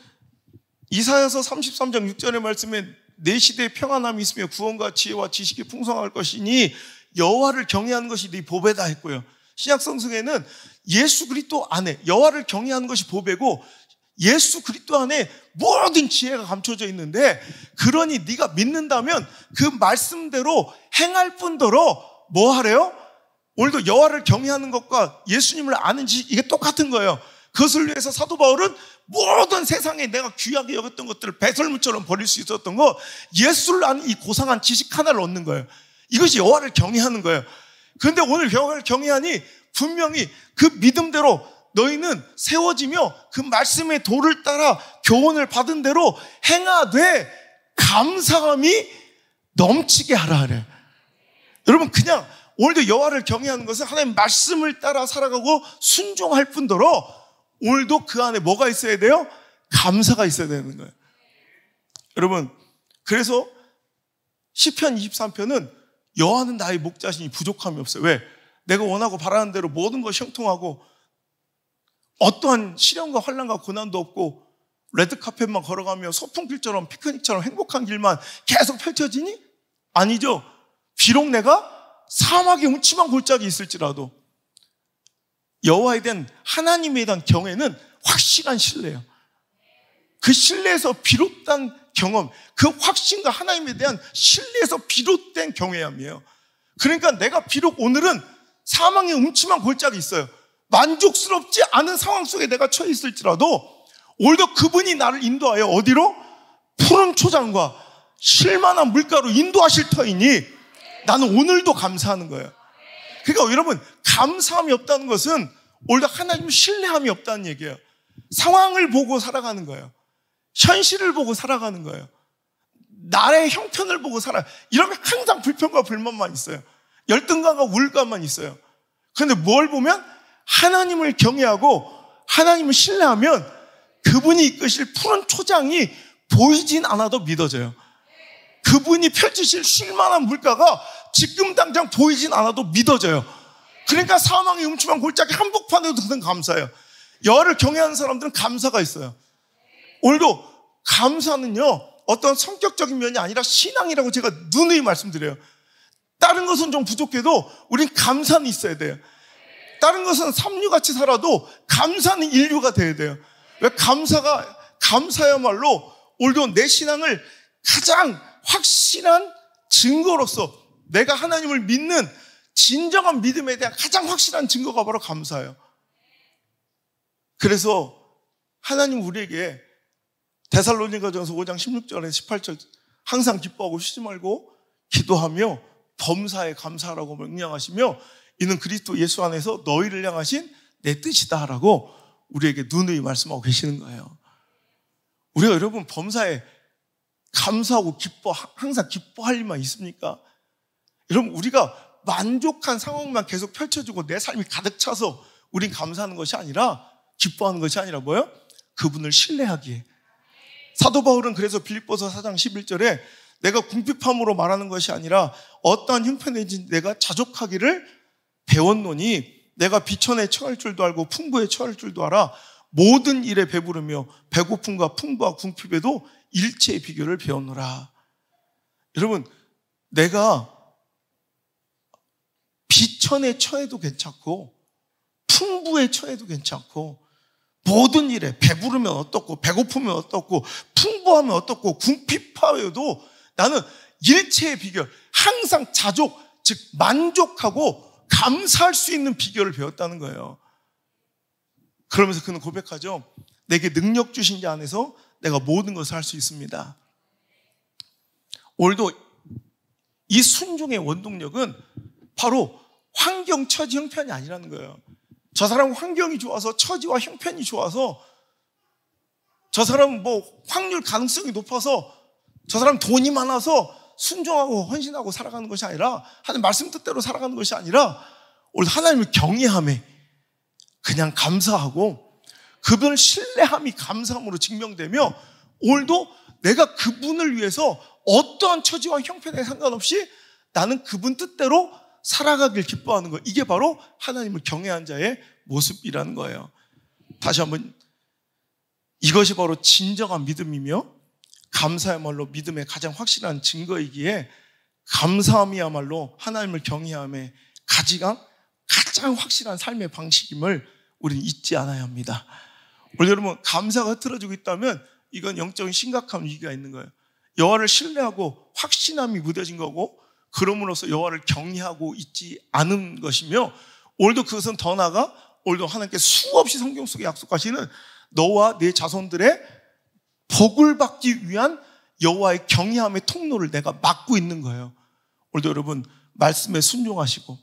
Speaker 1: 이사야서 33장 6절의 말씀에 내 시대에 평안함이 있으며 구원과 지혜와 지식이 풍성할 것이니 여호와를 경외하는 것이 네 보배다 했고요. 신약성경에는 예수 그리스도 안에 여호와를 경외하는 것이 보배고 예수 그리스도 안에 모든 지혜가 감춰져 있는데, 그러니 네가 믿는다면 그 말씀대로 행할 뿐더러 뭐 하래요? 오늘도 여호와를 경외하는 것과 예수님을 아는 지식, 이게 똑같은 거예요. 그것을 위해서 사도 바울은 모든 세상에 내가 귀하게 여겼던 것들을 배설물처럼 버릴 수 있었던 거, 예수를 아는 이 고상한 지식 하나를 얻는 거예요. 이것이 여호와를 경외하는 거예요. 그런데 오늘 여호와를 경외하니 분명히 그 믿음대로 너희는 세워지며 그 말씀의 도를 따라 교훈을 받은 대로 행하되 감사함이 넘치게 하라 그래요. 여러분, 그냥 오늘도 여호와를 경외하는 것은 하나님 말씀을 따라 살아가고 순종할 뿐더러 오늘도 그 안에 뭐가 있어야 돼요? 감사가 있어야 되는 거예요. 여러분, 그래서 시편 23편은 여호와는 나의 목자시니 부족함이 없어요. 왜? 내가 원하고 바라는 대로 모든 것이 형통하고 어떠한 시련과 환난과 고난도 없고 레드카펫만 걸어가며 소풍길처럼 피크닉처럼 행복한 길만 계속 펼쳐지니? 아니죠. 비록 내가 사막에 음침한 골짜기 있을지라도 여호와에 대한, 하나님에 대한 경외는 확실한 신뢰예요. 그 신뢰에서 비롯된 경험, 그 확신과 하나님에 대한 신뢰에서 비롯된 경외함이에요. 그러니까 내가 비록 오늘은 사망의 음침한 골짜기 있어요. 만족스럽지 않은 상황 속에 내가 처해 있을지라도 오늘도 그분이 나를 인도하여 어디로? 푸른 초장과 실만한 물가로 인도하실 터이니 나는 오늘도 감사하는 거예요. 그러니까 여러분, 감사함이 없다는 것은 오늘도 하나님을 신뢰함이 없다는 얘기예요. 상황을 보고 살아가는 거예요. 현실을 보고 살아가는 거예요. 나의 형편을 보고 이러면 항상 불평과 불만만 있어요. 열등감과 우울감만 있어요. 그런데 뭘 보면 하나님을 경외하고 하나님을 신뢰하면 그분이 이끄실 푸른 초장이 보이진 않아도 믿어져요. 그분이 펼치실 쉴만한 물가가 지금 당장 보이진 않아도 믿어져요. 그러니까 사망의 음침한 골짜기 한복판에도 그는 감사해요. 여호와를 경외하는 사람들은 감사가 있어요. 오늘도 감사는요, 어떤 성격적인 면이 아니라 신앙이라고 제가 누누이 말씀드려요. 다른 것은 좀 부족해도 우린 감사는 있어야 돼요. 다른 것은 삼류같이 살아도 감사는 인류가 돼야 돼요. 왜? 감사야말로 오늘도 내 신앙을 가장 확실한 증거로서, 내가 하나님을 믿는 진정한 믿음에 대한 가장 확실한 증거가 바로 감사예요. 그래서 하나님 우리에게 데살로니가전서 5장 16절에 18절 항상 기뻐하고 쉬지 말고 기도하며 범사에 감사하라고 명령하시며 이는 그리스도 예수 안에서 너희를 향하신 내 뜻이다 라고 우리에게 누누이 말씀하고 계시는 거예요. 우리가 여러분 범사에 감사하고 항상 기뻐할 일만 있습니까? 여러분, 우리가 만족한 상황만 계속 펼쳐지고 내 삶이 가득 차서 우린 감사하는 것이 아니라, 기뻐하는 것이 아니라 뭐예요? 그분을 신뢰하기에. 사도 바울은 그래서 빌립보서 4장 11절에 내가 궁핍함으로 말하는 것이 아니라 어떠한 형편인지 내가 자족하기를 배웠노니 내가 비천에 처할 줄도 알고 풍부에 처할 줄도 알아 모든 일에 배부르며 배고픔과 풍부와 궁핍에도 일체의 비결을 배웠노라. 여러분, 내가 비천에 처해도 괜찮고 풍부에 처해도 괜찮고 모든 일에 배부르면 어떻고 배고프면 어떻고 풍부하면 어떻고 궁핍하여도 나는 일체의 비결, 항상 자족, 즉 만족하고 감사할 수 있는 비결을 배웠다는 거예요. 그러면서 그는 고백하죠. 내게 능력 주신 자 안에서 내가 모든 것을 할 수 있습니다. 오늘도 이 순종의 원동력은 바로 환경, 처지, 형편이 아니라는 거예요. 저 사람은 환경이 좋아서, 처지와 형편이 좋아서, 저 사람은 확률 가능성이 높아서, 저 사람 돈이 많아서 순종하고 헌신하고 살아가는 것이 아니라, 하나님 말씀 뜻대로 살아가는 것이 아니라 오늘 하나님을 경외함에 그냥 감사하고 그분을 신뢰함이 감사함으로 증명되며, 오늘도 내가 그분을 위해서 어떠한 처지와 형편에 상관없이 나는 그분 뜻대로 살아가길 기뻐하는 것, 이게 바로 하나님을 경외한 자의 모습이라는 거예요. 다시 한번, 이것이 바로 진정한 믿음이며 감사야말로 믿음의 가장 확실한 증거이기에 감사함이야말로 하나님을 경외함의 가장 확실한 삶의 방식임을 우리는 잊지 않아야 합니다. 오늘 여러분, 감사가 흐트러지고 있다면 이건 영적인 심각한 위기가 있는 거예요. 여호와를 신뢰하고 확신함이 무뎌진 거고, 그럼으로써 여호와를 경외하고 있지 않은 것이며, 오늘도 그것은 더 나아가 오늘도 하나님께 수없이 성경 속에 약속하시는 너와 네 자손들의 복을 받기 위한 여호와의 경외함의 통로를 내가 막고 있는 거예요. 오늘도 여러분 말씀에 순종하시고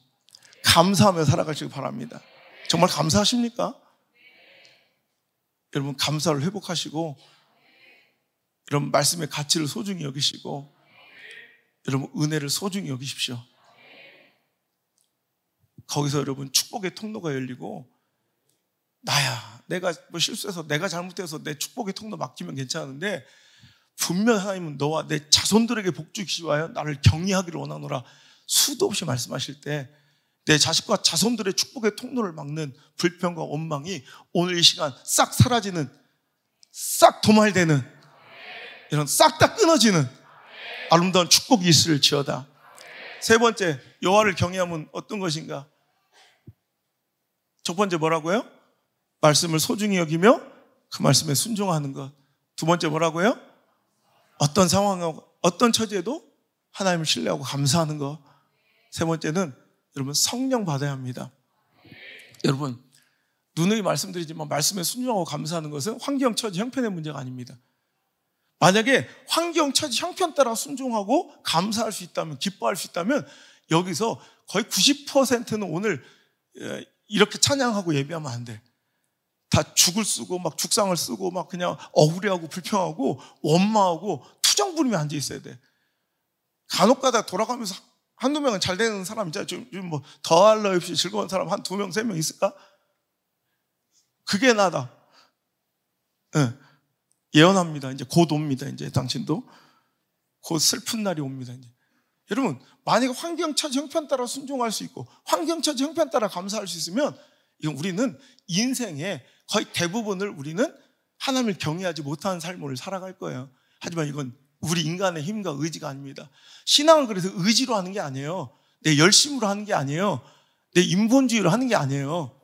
Speaker 1: 감사하며 살아가시기 바랍니다. 정말 감사하십니까? 여러분 감사를 회복하시고, 여러분 말씀의 가치를 소중히 여기시고, 여러분 은혜를 소중히 여기십시오. 거기서 여러분 축복의 통로가 열리고, 나야 내가 실수해서 내가 잘못해서 내 축복의 통로 막히면 괜찮은데, 분명 하나님은 너와 내 자손들에게 복 주시기 위하여 나를 경외하기를 원하노라 수도 없이 말씀하실 때, 내 자식과 자손들의 축복의 통로를 막는 불평과 원망이 오늘 이 시간 싹 사라지는, 싹 도말되는, 이런 싹 다 끊어지는 아름다운 축복이 있을지어다. 세 번째, 여호와를 경외함은 어떤 것인가? 첫 번째 뭐라고요? 말씀을 소중히 여기며 그 말씀에 순종하는 것. 두 번째 뭐라고요? 어떤 상황하고 어떤 처지에도 하나님을 신뢰하고 감사하는 것. 세 번째는 여러분 성령 받아야 합니다. 여러분 누누이 말씀드리지만 말씀에 순종하고 감사하는 것은 환경, 처지, 형편의 문제가 아닙니다. 만약에 환경, 처지, 형편 따라 순종하고 감사할 수 있다면, 기뻐할 수 있다면 여기서 거의 90%는 오늘 이렇게 찬양하고 예배하면 안 돼. 다 죽을 쓰고 막 죽상을 쓰고 막 그냥 억울해하고 불평하고 원망하고 투정부림에 앉아 있어야 돼. 간혹 가다 돌아가면서 한두 명은 잘 되는 사람 있잖아요. 좀 뭐 더할 나위 없이 즐거운 사람 한 2명, 3명 있을까? 그게 나다. 네. 예언합니다. 이제 곧 옵니다. 이제 당신도 곧 슬픈 날이 옵니다. 이제. 여러분, 만약에 환경처지 형편 따라 순종할 수 있고 환경처지 형편 따라 감사할 수 있으면 이건 우리는 인생의 거의 대부분을 우리는 하나님을 경외하지 못하는 삶을 살아갈 거예요. 하지만 이건 우리 인간의 힘과 의지가 아닙니다. 신앙은 그래서 의지로 하는 게 아니에요. 내 열심으로 하는 게 아니에요. 내 인본주의로 하는 게 아니에요.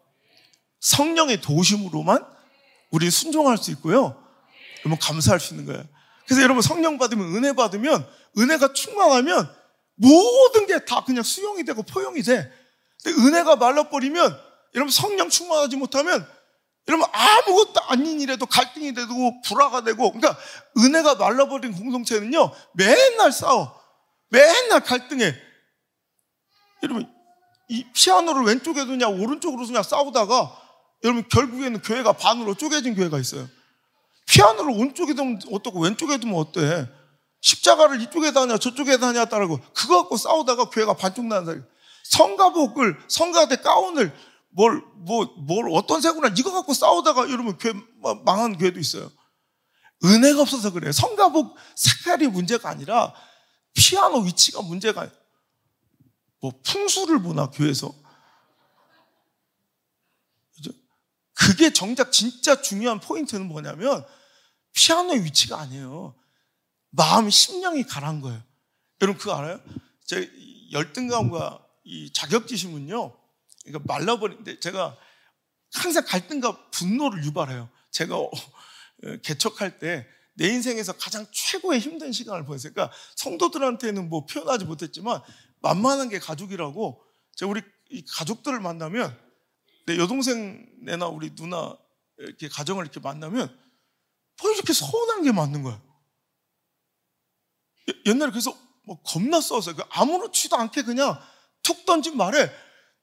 Speaker 1: 성령의 도우심으로만 우리는 순종할 수 있고요. 여러분 감사할 수 있는 거예요. 그래서 여러분 성령 받으면 은혜 받으면 은혜가 충만하면 모든 게 다 그냥 수용이 되고 포용이 돼. 근데 은혜가 말라버리면 여러분 성령 충만하지 못하면 여러분 아무것도 아닌 일에도 갈등이 되고 불화가 되고 그러니까 은혜가 말라버린 공동체는요 맨날 싸워. 맨날 갈등해. 여러분 이 피아노를 왼쪽에 두냐 오른쪽으로 두냐 싸우다가 여러분 결국에는 교회가 반으로 쪼개진 교회가 있어요. 피아노를 오른쪽에 두면 어떻고 왼쪽에 두면 어때? 십자가를 이쪽에 다냐 저쪽에 다냐 따르고 그거 갖고 싸우다가 교회가 반쪽 나는 사람. 성가복을 성가대 가운을 뭘 어떤 색으로 이거 갖고 싸우다가 여러분 교회 망한 교회도 있어요. 은혜가 없어서 그래요. 성가복 색깔이 문제가 아니라 피아노 위치가 문제가 아니라 뭐 풍수를 보나 교회에서. 그게 정작 진짜 중요한 포인트는 뭐냐면 피아노의 위치가 아니에요. 마음이 심령이 가라앉은 거예요. 여러분 그거 알아요? 제 열등감과 이 자격지심은요. 그러니까 말라버린데 제가 항상 갈등과 분노를 유발해요. 제가 개척할 때 내 인생에서 가장 최고의 힘든 시간을 보냈어요. 그러니까 성도들한테는 뭐 표현하지 못했지만 만만한 게 가족이라고 제가 우리 이 가족들을 만나면 내 여동생네나 우리 누나 이렇게 가정을 이렇게 만나면 뭐 이렇게 서운한 게 많는 거예요. 옛날에 그래서 뭐 겁나 싸웠어요. 아무렇지도 않게 그냥 툭 던진 말에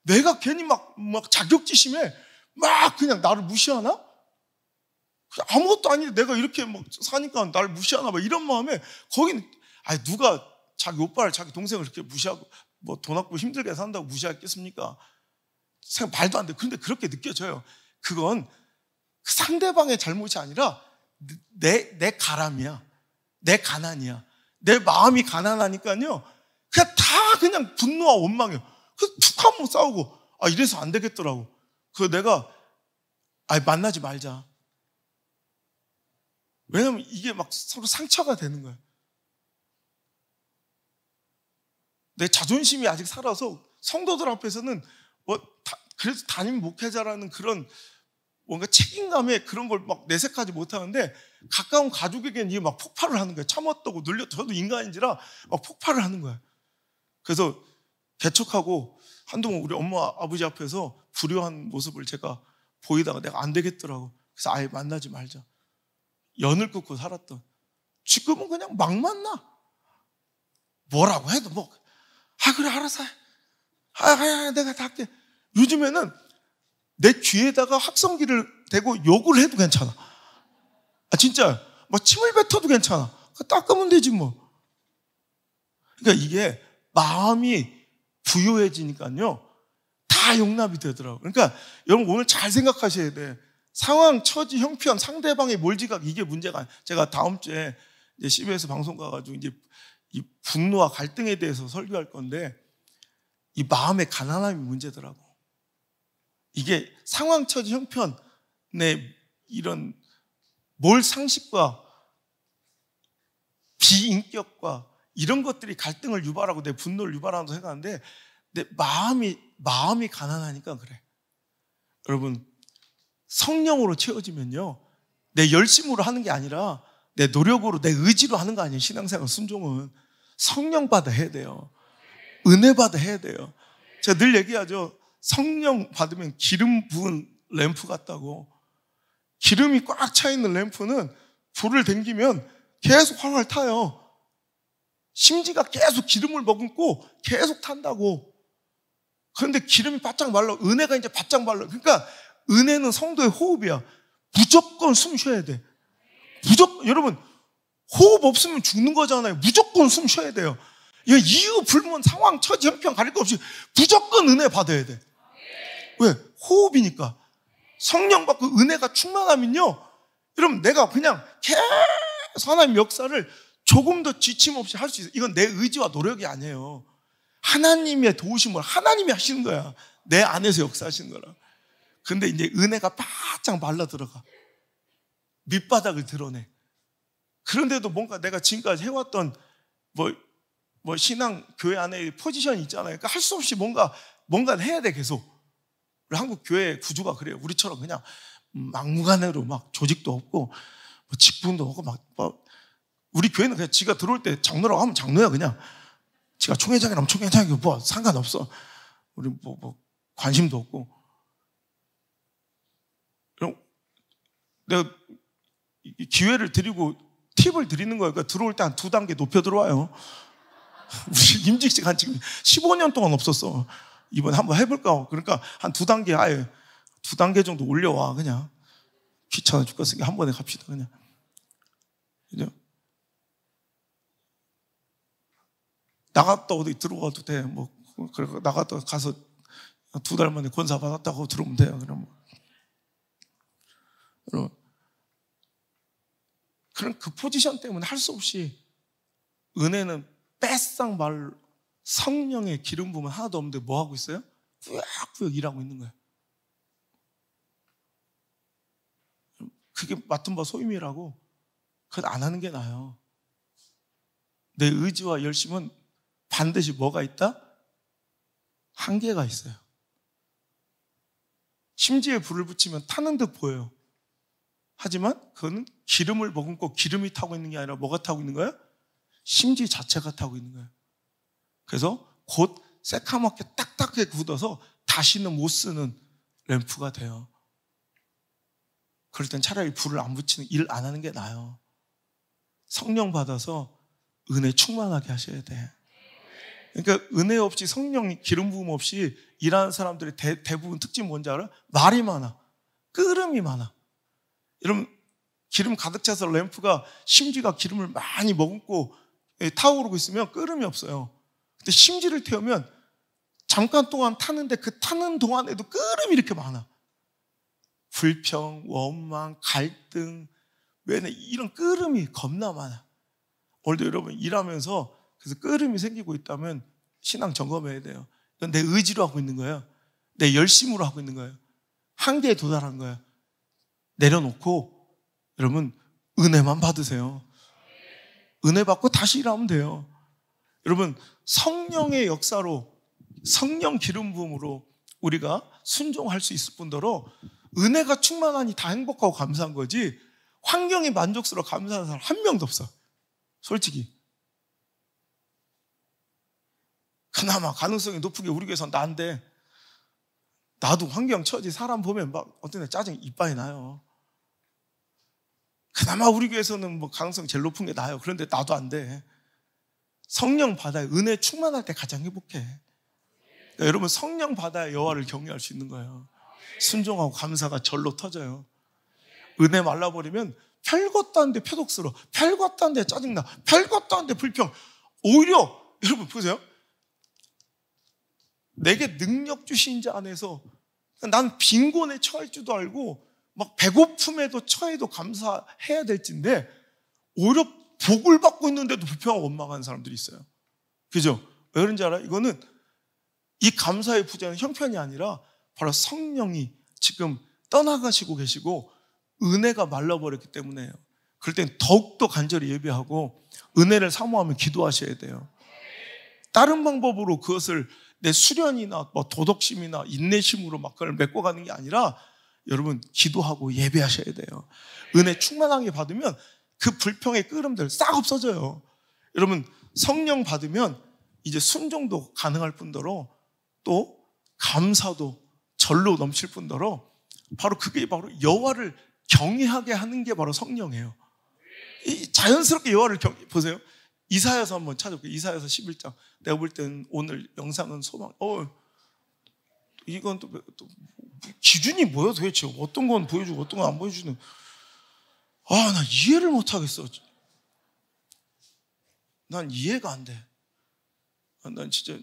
Speaker 1: 내가 괜히 막 자격지심에 막 그냥 나를 무시하나? 아무것도 아닌데 내가 이렇게 막 사니까 나를 무시하나? 막 이런 마음에 거기는 아니 누가 자기 오빠를 자기 동생을 이렇게 무시하고 뭐 돈 아끼고 힘들게 산다고 무시하겠습니까? 말도 안 돼. 그런데 그렇게 느껴져요. 그건 상대방의 잘못이 아니라 내 가람이야. 내 가난이야. 내 마음이 가난하니까요. 그냥 다 그냥 분노와 원망이에요. 그래서 툭 한번 싸우고 이래서 안 되겠더라고. 그래서 내가 만나지 말자. 왜냐면 이게 막 서로 상처가 되는 거예요. 내 자존심이 아직 살아서 성도들 앞에서는 그래서 담임 목회자라는 그런 뭔가 책임감에 그런 걸 막 내색하지 못하는데 가까운 가족에게는 이게 막 폭발을 하는 거예요. 참았다고 저도 인간인지라 막 폭발을 하는 거예요. 그래서 개척하고 한동안 우리 엄마 아버지 앞에서 불효한 모습을 제가 보이다가 내가 안 되겠더라고. 그래서 아예 만나지 말자. 연을 끊고 살았던. 지금은 그냥 막 만나. 뭐라고 해도 그래 알아서 해. 내가 다 할게. 요즘에는 내 귀에다가 확성기를 대고 욕을 해도 괜찮아. 진짜 막 침을 뱉어도 괜찮아. 닦으면 되지 뭐. 그러니까 이게 마음이 부요해지니까요 다 용납이 되더라고요. 그러니까 여러분 오늘 잘 생각하셔야 돼. 상황, 처지, 형편, 상대방의 몰지각 이게 문제가 아니에요. 제가 다음 주에 이제 CBS 방송 가가지고 이제 이 분노와 갈등에 대해서 설교할 건데 이 마음의 가난함이 문제더라고. 이게 상황, 처지, 형편의 이런 몰 상식과 비인격과 이런 것들이 갈등을 유발하고 내 분노를 유발한다고 생각하는데 내 마음이 가난하니까 그래. 여러분 성령으로 채워지면요 내 열심으로 하는 게 아니라 내 노력으로 내 의지로 하는 거 아니에요. 신앙생활 순종은 성령 받아 해야 돼요. 은혜 받아 해야 돼요. 제가 늘 얘기하죠. 성령 받으면 기름 부은 램프 같다고. 기름이 꽉 차 있는 램프는 불을 당기면 계속 활활 타요. 심지가 계속 기름을 머금고 계속 탄다고. 그런데 기름이 바짝 말라. 은혜가 이제 바짝 말라. 그러니까 은혜는 성도의 호흡이야. 무조건 숨 쉬어야 돼. 무조건. 여러분, 호흡 없으면 죽는 거잖아요. 무조건 숨 쉬어야 돼요. 이유 불문 상황 처지 형편 가릴 거 없이 무조건 은혜 받아야 돼. 왜? 호흡이니까. 성령 받고 은혜가 충만하면요, 여러분, 내가 그냥 계속 하나님 역사를 조금 더 지침 없이 할 수 있어요. 이건 내 의지와 노력이 아니에요. 하나님의 도우심을 하나님이 하시는 거야. 내 안에서 역사하시는 거라. 근데 이제 은혜가 바짝 말라 들어가. 밑바닥을 드러내. 그런데도 뭔가 내가 지금까지 해왔던 신앙 교회 안에 포지션이 있잖아요. 그러니까 할 수 없이 뭔가를 해야 돼, 계속. 우리 한국 교회 구조가 그래요. 우리처럼 그냥 막무가내로 막 조직도 없고 직분도 없고 우리 교회는 그냥 지가 들어올 때 장로라고 하면 장로야. 그냥 지가 총회장이라면 총회장이고 뭐 상관없어. 우리 관심도 없고. 내가 기회를 드리고 팁을 드리는 거예요. 그러니까 들어올 때 한 2단계 높여 들어와요. 우리 임직시간 지금 15년 동안 없었어. 이번에 한번 해볼까? 그러니까 한 2단계, 아예 2단계 정도 올려와. 그냥 귀찮아 죽겠으니까 한 번에 갑시다. 그냥. 그죠? 나갔다 어디 들어가도 돼. 그래 나갔다 가서 2달 만에 권사 받았다고 들어오면 돼요. 그럼 그런 그 포지션 때문에 할 수 없이 은혜는 빼싹 말 성령의 기름 부으면 하나도 없는데 뭐 하고 있어요? 꾸역꾸역 일하고 있는 거예요. 그게 맡은 바 소임이라고. 그건 안 하는 게 나아요. 내 의지와 열심은 반드시 뭐가 있다? 한계가 있어요. 심지에 불을 붙이면 타는 듯 보여요. 하지만 그거는 기름을 머금고 기름이 타고 있는 게 아니라 뭐가 타고 있는 거예요? 심지 자체가 타고 있는 거예요. 그래서 곧 새카맣게 딱딱하게 굳어서 다시는 못 쓰는 램프가 돼요. 그럴 땐 차라리 불을 안 붙이는 일 안 하는 게 나아요. 성령 받아서 은혜 충만하게 하셔야 돼. 그러니까 은혜 없이 성령 기름 부음 없이 일하는 사람들의 대부분 특징이 뭔지 알아? 말이 많아. 끄름이 많아. 여러분, 기름 가득 차서 램프가 심지가 기름을 많이 머금고 타오르고 있으면 끄름이 없어요. 근데 심지를 태우면 잠깐 동안 타는데 그 타는 동안에도 끄름이 이렇게 많아. 불평, 원망, 갈등, 이런 끄름이 겁나 많아. 오늘도 여러분 일하면서 그래서 끄름이 생기고 있다면 신앙 점검해야 돼요. 이건 내 의지로 하고 있는 거예요. 내 열심으로 하고 있는 거예요. 한계에 도달한 거예요. 내려놓고 여러분 은혜만 받으세요. 은혜 받고 다시 일하면 돼요. 여러분, 성령의 역사로, 성령 기름 부음으로 우리가 순종할 수 있을 뿐더러 은혜가 충만하니 다 행복하고 감사한 거지, 환경이 만족스러워 감사하는 사람 한 명도 없어. 솔직히. 그나마 가능성이 높은 게 우리 교회에서는 나인데, 나도 환경 처지 사람 보면 막 어떤 애 짜증 이빨이 나요. 그나마 우리 교회에서는 가능성 제일 높은 게 나요. 그런데 나도 안 돼. 성령 받아야, 은혜 충만할 때 가장 행복해. 그러니까 여러분, 성령 받아야 여호와를 경외할 수 있는 거예요. 순종하고 감사가 절로 터져요. 은혜 말라버리면 별것도 안 돼 표독스러워, 별것도 안 돼 짜증나, 별것도 안 돼 불평. 오히려 여러분 보세요. 내게 능력 주신 자 안에서 난 빈곤에 처할 줄도 알고 막 배고픔에도 처해도 감사해야 될진데, 오히려 복을 받고 있는데도 불평하고 원망하는 사람들이 있어요. 그죠? 왜 그런지 알아요? 이거는 이 감사의 부자는 형편이 아니라 바로 성령이 지금 떠나가시고 계시고 은혜가 말라버렸기 때문에요. 그럴 땐 더욱더 간절히 예배하고 은혜를 사모하며 기도하셔야 돼요. 다른 방법으로 그것을 내 수련이나 도덕심이나 인내심으로 막 그걸 메꿔가는 게 아니라 여러분 기도하고 예배하셔야 돼요. 은혜 충만하게 받으면 그 불평의 끄름들 싹 없어져요. 여러분, 성령 받으면 이제 순종도 가능할 뿐더러 또 감사도 절로 넘칠 뿐더러 바로 그게 바로 여호와를 경외하게 하는 게 바로 성령이에요. 자연스럽게 여호와를 보세요. 이사야서 한번 찾아볼게요. 이사야서 11장. 내가 볼 때는 오늘 영상은 소망. 이건 또 기준이 뭐야 도대체? 어떤 건 보여주고 어떤 건 안 보여주는. 나 이해를 못 하겠어. 난 이해가 안 돼. 난 진짜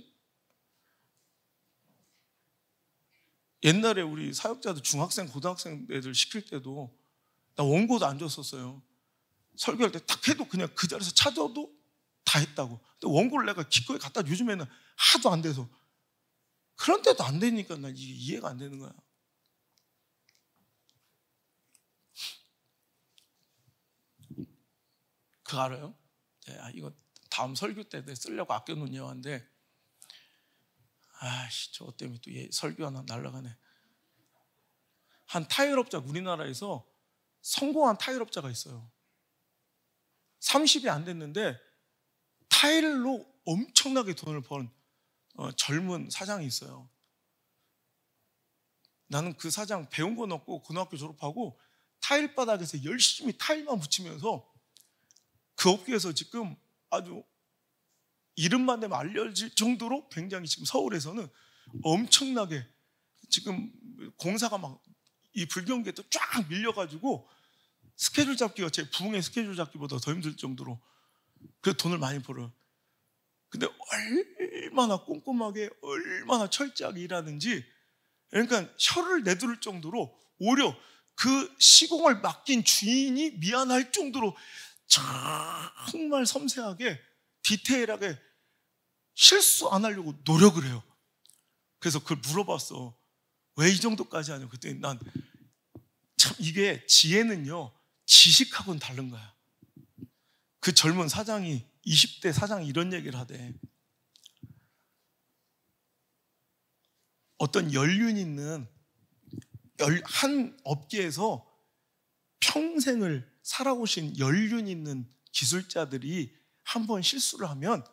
Speaker 1: 옛날에 우리 사역자들 중학생, 고등학생 애들 시킬 때도 나 원고도 안 줬었어요. 설교할 때 딱 해도 그냥 그 자리에서 찾아도 다 했다고. 근데 원고를 내가 기꺼이 갖다 요즘에는 하도 안 돼서 그런데도 안 되니까 난 이게 이해가 안 되는 거야. 그거 알아요? 네, 이거 다음 설교 때 쓰려고 아껴놓은 예화인데 저거 때문에 또 설교 하나 날아가네. 한 타일업자, 우리나라에서 성공한 타일업자가 있어요. 30이 안 됐는데 타일로 엄청나게 돈을 번 젊은 사장이 있어요. 나는 그 사장 배운 건 없고 고등학교 졸업하고 타일 바닥에서 열심히 타일만 붙이면서 그 업계에서 지금 아주 이름만 되면 알려질 정도로 굉장히 지금 서울에서는 엄청나게 지금 공사가 막 이 불경기에 또 쫙 밀려가지고 스케줄 잡기가 제 부흥의 스케줄 잡기보다 더 힘들 정도로 그 돈을 많이 벌어요. 근데 얼마나 꼼꼼하게 얼마나 철저하게 일하는지, 그러니까 혀를 내두를 정도로 오히려 그 시공을 맡긴 주인이 미안할 정도로 정말 섬세하게 디테일하게 실수 안 하려고 노력을 해요. 그래서 그걸 물어봤어. 왜 이 정도까지 하냐고. 그랬더니 난 참 이게 지혜는요 지식하고는 다른 거야. 그 젊은 사장이 20대 사장이 이런 얘기를 하대. 어떤 연륜 있는 한 업계에서 평생을 살아오신 연륜 있는 기술자들이 한번 실수를 하면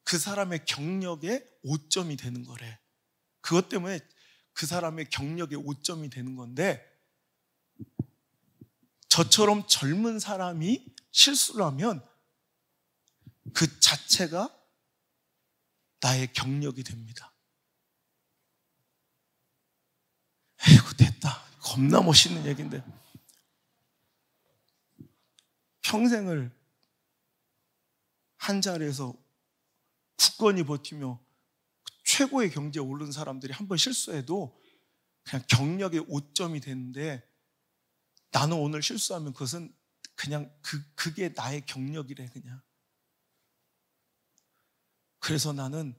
Speaker 1: 그 사람의 경력의 오점이 되는 거래. 그것 때문에 그 사람의 경력의 오점이 되는 건데, 저처럼 젊은 사람이 실수를 하면 그 자체가 나의 경력이 됩니다. 에이구, 됐다. 겁나 멋있는 얘기인데, 평생을 한 자리에서 굳건히 버티며 최고의 경지에 오른 사람들이 한번 실수해도 그냥 경력의 오점이 되는데, 나는 오늘 실수하면 그것은 그냥 그게 나의 경력이래. 그냥. 그래서 나는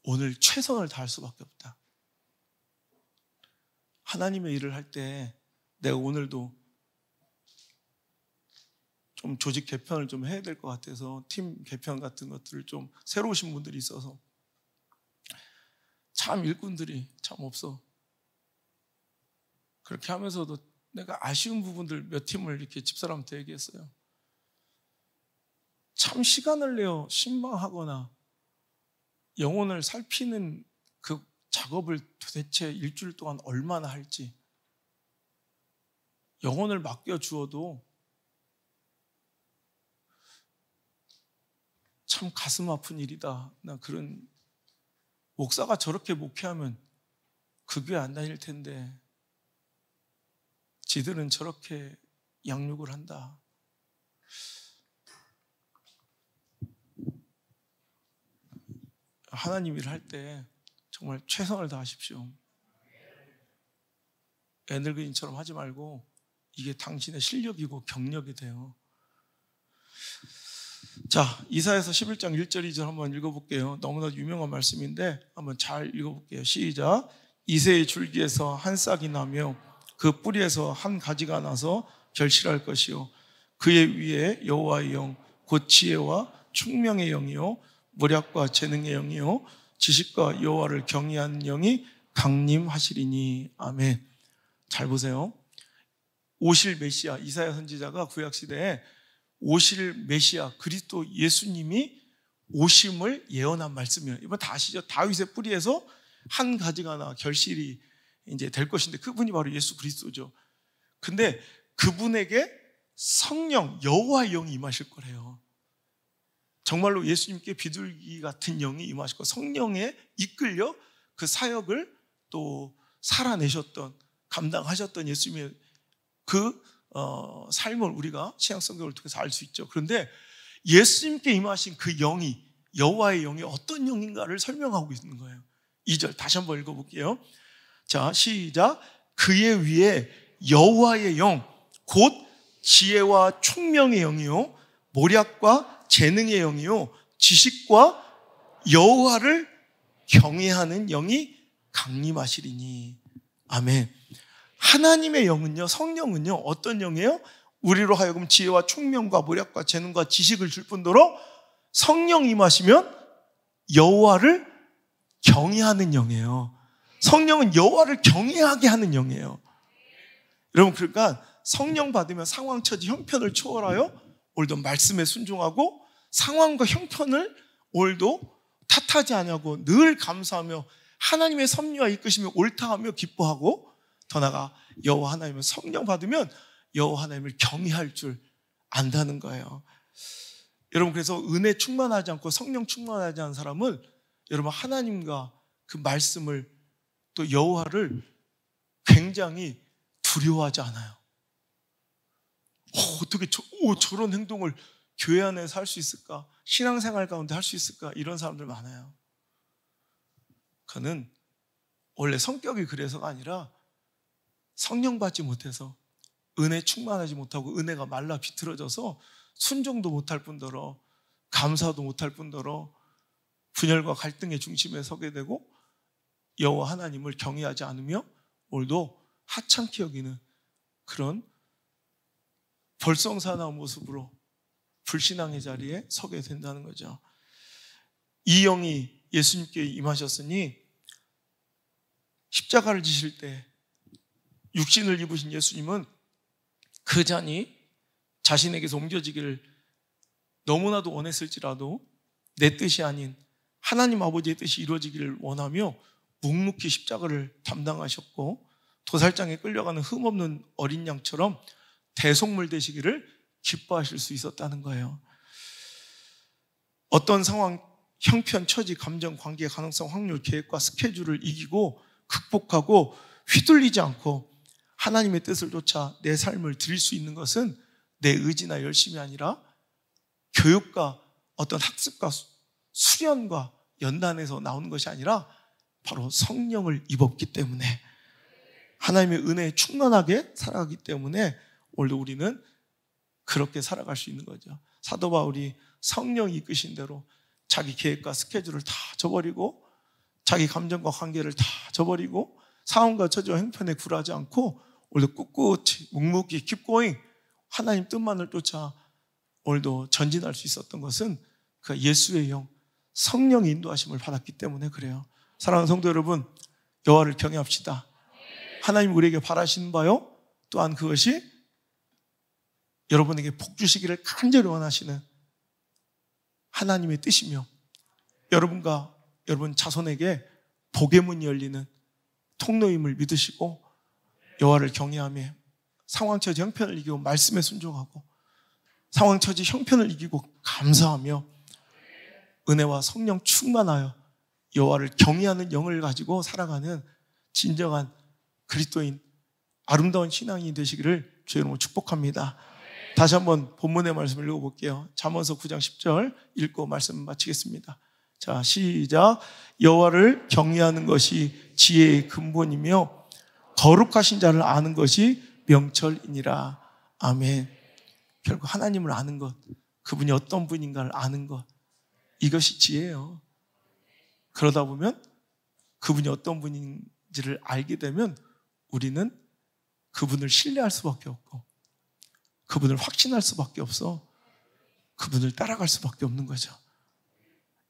Speaker 1: 오늘 최선을 다할 수밖에 없다. 하나님의 일을 할 때 내가 오늘도 좀 조직 개편을 좀 해야 될 것 같아서 팀 개편 같은 것들을 좀, 새로 오신 분들이 있어서 참 일꾼들이 참 없어. 그렇게 하면서도 내가 아쉬운 부분들 몇 팀을 이렇게 집사람한테 얘기했어요. 참 시간을 내어 신방하거나 영혼을 살피는 그 작업을 도대체 일주일 동안 얼마나 할지, 영혼을 맡겨주어도 참 가슴 아픈 일이다. 나 그런, 목사가 저렇게 목회하면 그 교회 안 다닐 텐데 지들은 저렇게 양육을 한다. 하나님 일을 할 때 정말 최선을 다하십시오. 애늙은이처럼 하지 말고 이게 당신의 실력이고 경력이 돼요. 자, 이사야서 11장 1절 2절 한번 읽어볼게요. 너무나 유명한 말씀인데 한번 잘 읽어볼게요. 시작. 이새의 줄기에서 한 싹이 나며 그 뿌리에서 한 가지가 나서 결실할 것이요, 그의 위에 여호와의 영 곧 지혜와 총명의 영이요 모략과 재능의 영이요 지식과 여호와를 경외하는 영이 강림하시리니. 아멘. 잘 보세요. 오실 메시아, 이사야 선지자가 구약시대에 오실 메시아 그리스도 예수님이 오심을 예언한 말씀이에요. 이번 다 아시죠? 다윗의 뿌리에서 한 가지가 나 결실이 이제 될 것인데, 그분이 바로 예수 그리스도죠. 근데 그분에게 성령 여호와의 영이 임하실 거래요. 정말로 예수님께 비둘기 같은 영이 임하시고 성령에 이끌려 그 사역을 또 살아내셨던, 감당하셨던 예수님의 그 삶을 우리가 신약 성경을 통해서 알 수 있죠. 그런데 예수님께 임하신 그 영이, 여호와의 영이 어떤 영인가를 설명하고 있는 거예요. 2절 다시 한번 읽어볼게요. 자, 시작. 그의 위에 여호와의 영, 곧 지혜와 총명의 영이요, 모략과 재능의 영이요, 지식과 여호와를 경외하는 영이 강림하시리니. 아멘. 하나님의 영은요, 성령은요, 어떤 영이에요? 우리로 하여금 지혜와 총명과 모략과 재능과 지식을 줄 뿐더러 성령 임하시면 여호와를 경외하는 영이에요. 성령은 여호와를 경외하게 하는 영이에요. 여러분, 그러니까 성령 받으면 상황, 처지, 형편을 초월하여 오늘도 말씀에 순종하고 상황과 형편을 오늘도 탓하지 않냐고 늘 감사하며 하나님의 섭리와 이끄심에 옳다하며 기뻐하고, 더 나아가 여호와 하나님을 성령 받으면 여호와 하나님을 경외할 줄 안다는 거예요. 여러분, 그래서 은혜 충만하지 않고 성령 충만하지 않은 사람은 여러분 하나님과 그 말씀을 또 여호와를 굉장히 두려워하지 않아요. 어떻게 저런 행동을 교회 안에서 할 수 있을까? 신앙생활 가운데 할 수 있을까? 이런 사람들 많아요. 그는 원래 성격이 그래서가 아니라 성령 받지 못해서, 은혜 충만하지 못하고 은혜가 말라 비틀어져서 순종도 못할 뿐더러 감사도 못할 뿐더러 분열과 갈등의 중심에 서게 되고 여호와 하나님을 경외하지 않으며 오늘도 하찮게 여기는 그런 벌성사나운 모습으로 불신앙의 자리에 서게 된다는 거죠. 이 영이 예수님께 임하셨으니 십자가를 지실 때 육신을 입으신 예수님은 그 잔이 자신에게서 옮겨지기를 너무나도 원했을지라도 내 뜻이 아닌 하나님 아버지의 뜻이 이루어지기를 원하며 묵묵히 십자가를 담당하셨고, 도살장에 끌려가는 흠없는 어린 양처럼 대속물 되시기를 기뻐하실 수 있었다는 거예요. 어떤 상황, 형편, 처지, 감정, 관계, 가능성, 확률, 계획과 스케줄을 이기고 극복하고 휘둘리지 않고 하나님의 뜻을 쫓아 내 삶을 드릴 수 있는 것은 내 의지나 열심이 아니라 교육과 어떤 학습과 수련과 연단에서 나오는 것이 아니라 바로 성령을 입었기 때문에, 하나님의 은혜에 충만하게 살아가기 때문에 오늘도 우리는 그렇게 살아갈 수 있는 거죠. 사도 바울이 성령이 이끄신 대로 자기 계획과 스케줄을 다 저버리고 자기 감정과 관계를 다 저버리고 상황과 처지와 형편에 굴하지 않고 오늘도 꿋꿋이 묵묵히 keep going 하나님 뜻만을 쫓아 오늘도 전진할 수 있었던 것은 그 예수의 영, 성령의 인도하심을 받았기 때문에 그래요. 사랑하는 성도 여러분, 여호와를 경외합시다. 하나님 우리에게 바라시는 바요, 또한 그것이 여러분에게 복 주시기를 간절히 원하시는 하나님의 뜻이며 여러분과 여러분 자손에게 복의 문이 열리는 통로임을 믿으시고 여호와를 경외하며 상황처지 형편을 이기고 말씀에 순종하고 상황처지 형편을 이기고 감사하며 은혜와 성령 충만하여 여호와를 경외하는 영을 가지고 살아가는 진정한 그리스도인, 아름다운 신앙인이 되시기를 주의 이름으로 축복합니다. 다시 한번 본문의 말씀을 읽어볼게요. 잠언서 9장 10절 읽고 말씀 마치겠습니다. 자, 시작. 여호와를 경외하는 것이 지혜의 근본이며 거룩하신 자를 아는 것이 명철이니라. 아멘. 결국 하나님을 아는 것, 그분이 어떤 분인가를 아는 것, 이것이 지혜예요. 그러다 보면 그분이 어떤 분인지를 알게 되면 우리는 그분을 신뢰할 수밖에 없고 그분을 확신할 수밖에 없어. 그분을 따라갈 수밖에 없는 거죠.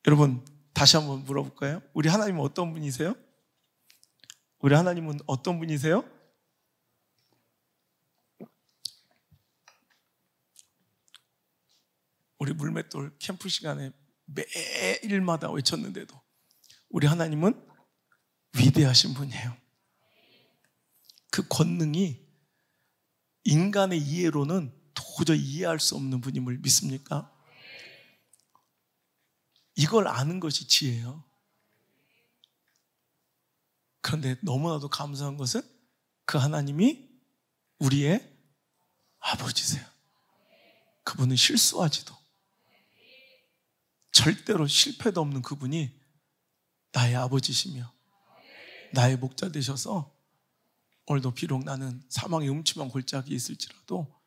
Speaker 1: 여러분, 다시 한번 물어볼까요? 우리 하나님은 어떤 분이세요? 우리 하나님은 어떤 분이세요? 우리 물맷돌 캠프 시간에 매일마다 외쳤는데도 우리 하나님은 위대하신 분이에요. 그 권능이 인간의 이해로는 도저히 이해할 수 없는 분임을 믿습니까? 이걸 아는 것이 지혜예요. 그런데 너무나도 감사한 것은 그 하나님이 우리의 아버지세요. 그분은 실수하지도 절대로 실패도 없는 그분이 나의 아버지시며 나의 목자 되셔서 오늘도 비록 나는 사망의 음침한 골짜기에 있을지라도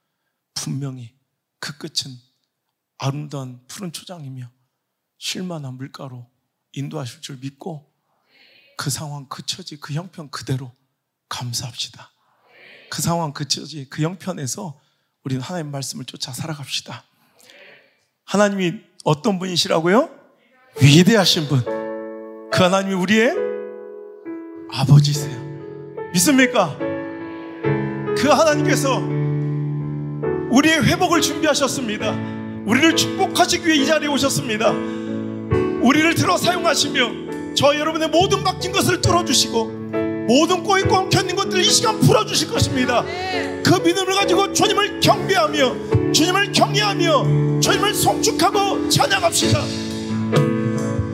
Speaker 1: 분명히 그 끝은 아름다운 푸른 초장이며 쉴만한 물가로 인도하실 줄 믿고 그 상황, 그 처지, 그 형편 그대로 감사합시다. 그 상황, 그 처지, 그 형편에서 우리는 하나님의 말씀을 쫓아 살아갑시다. 하나님이 어떤 분이시라고요? 위대하신 분. 그 하나님이 우리의 아버지세요. 믿습니까? 그 하나님께서 우리의 회복을 준비하셨습니다. 우리를 축복하시기 위해 이 자리에 오셨습니다. 우리를 들어 사용하시며 저 여러분의 모든 막힌 것을 뚫어주시고 모든 꼬이고 엉켜있는 것들을 이 시간 풀어주실 것입니다. 그 믿음을 가지고 주님을 경배하며 주님을 경외하며 주님을 송축하고 찬양합시다.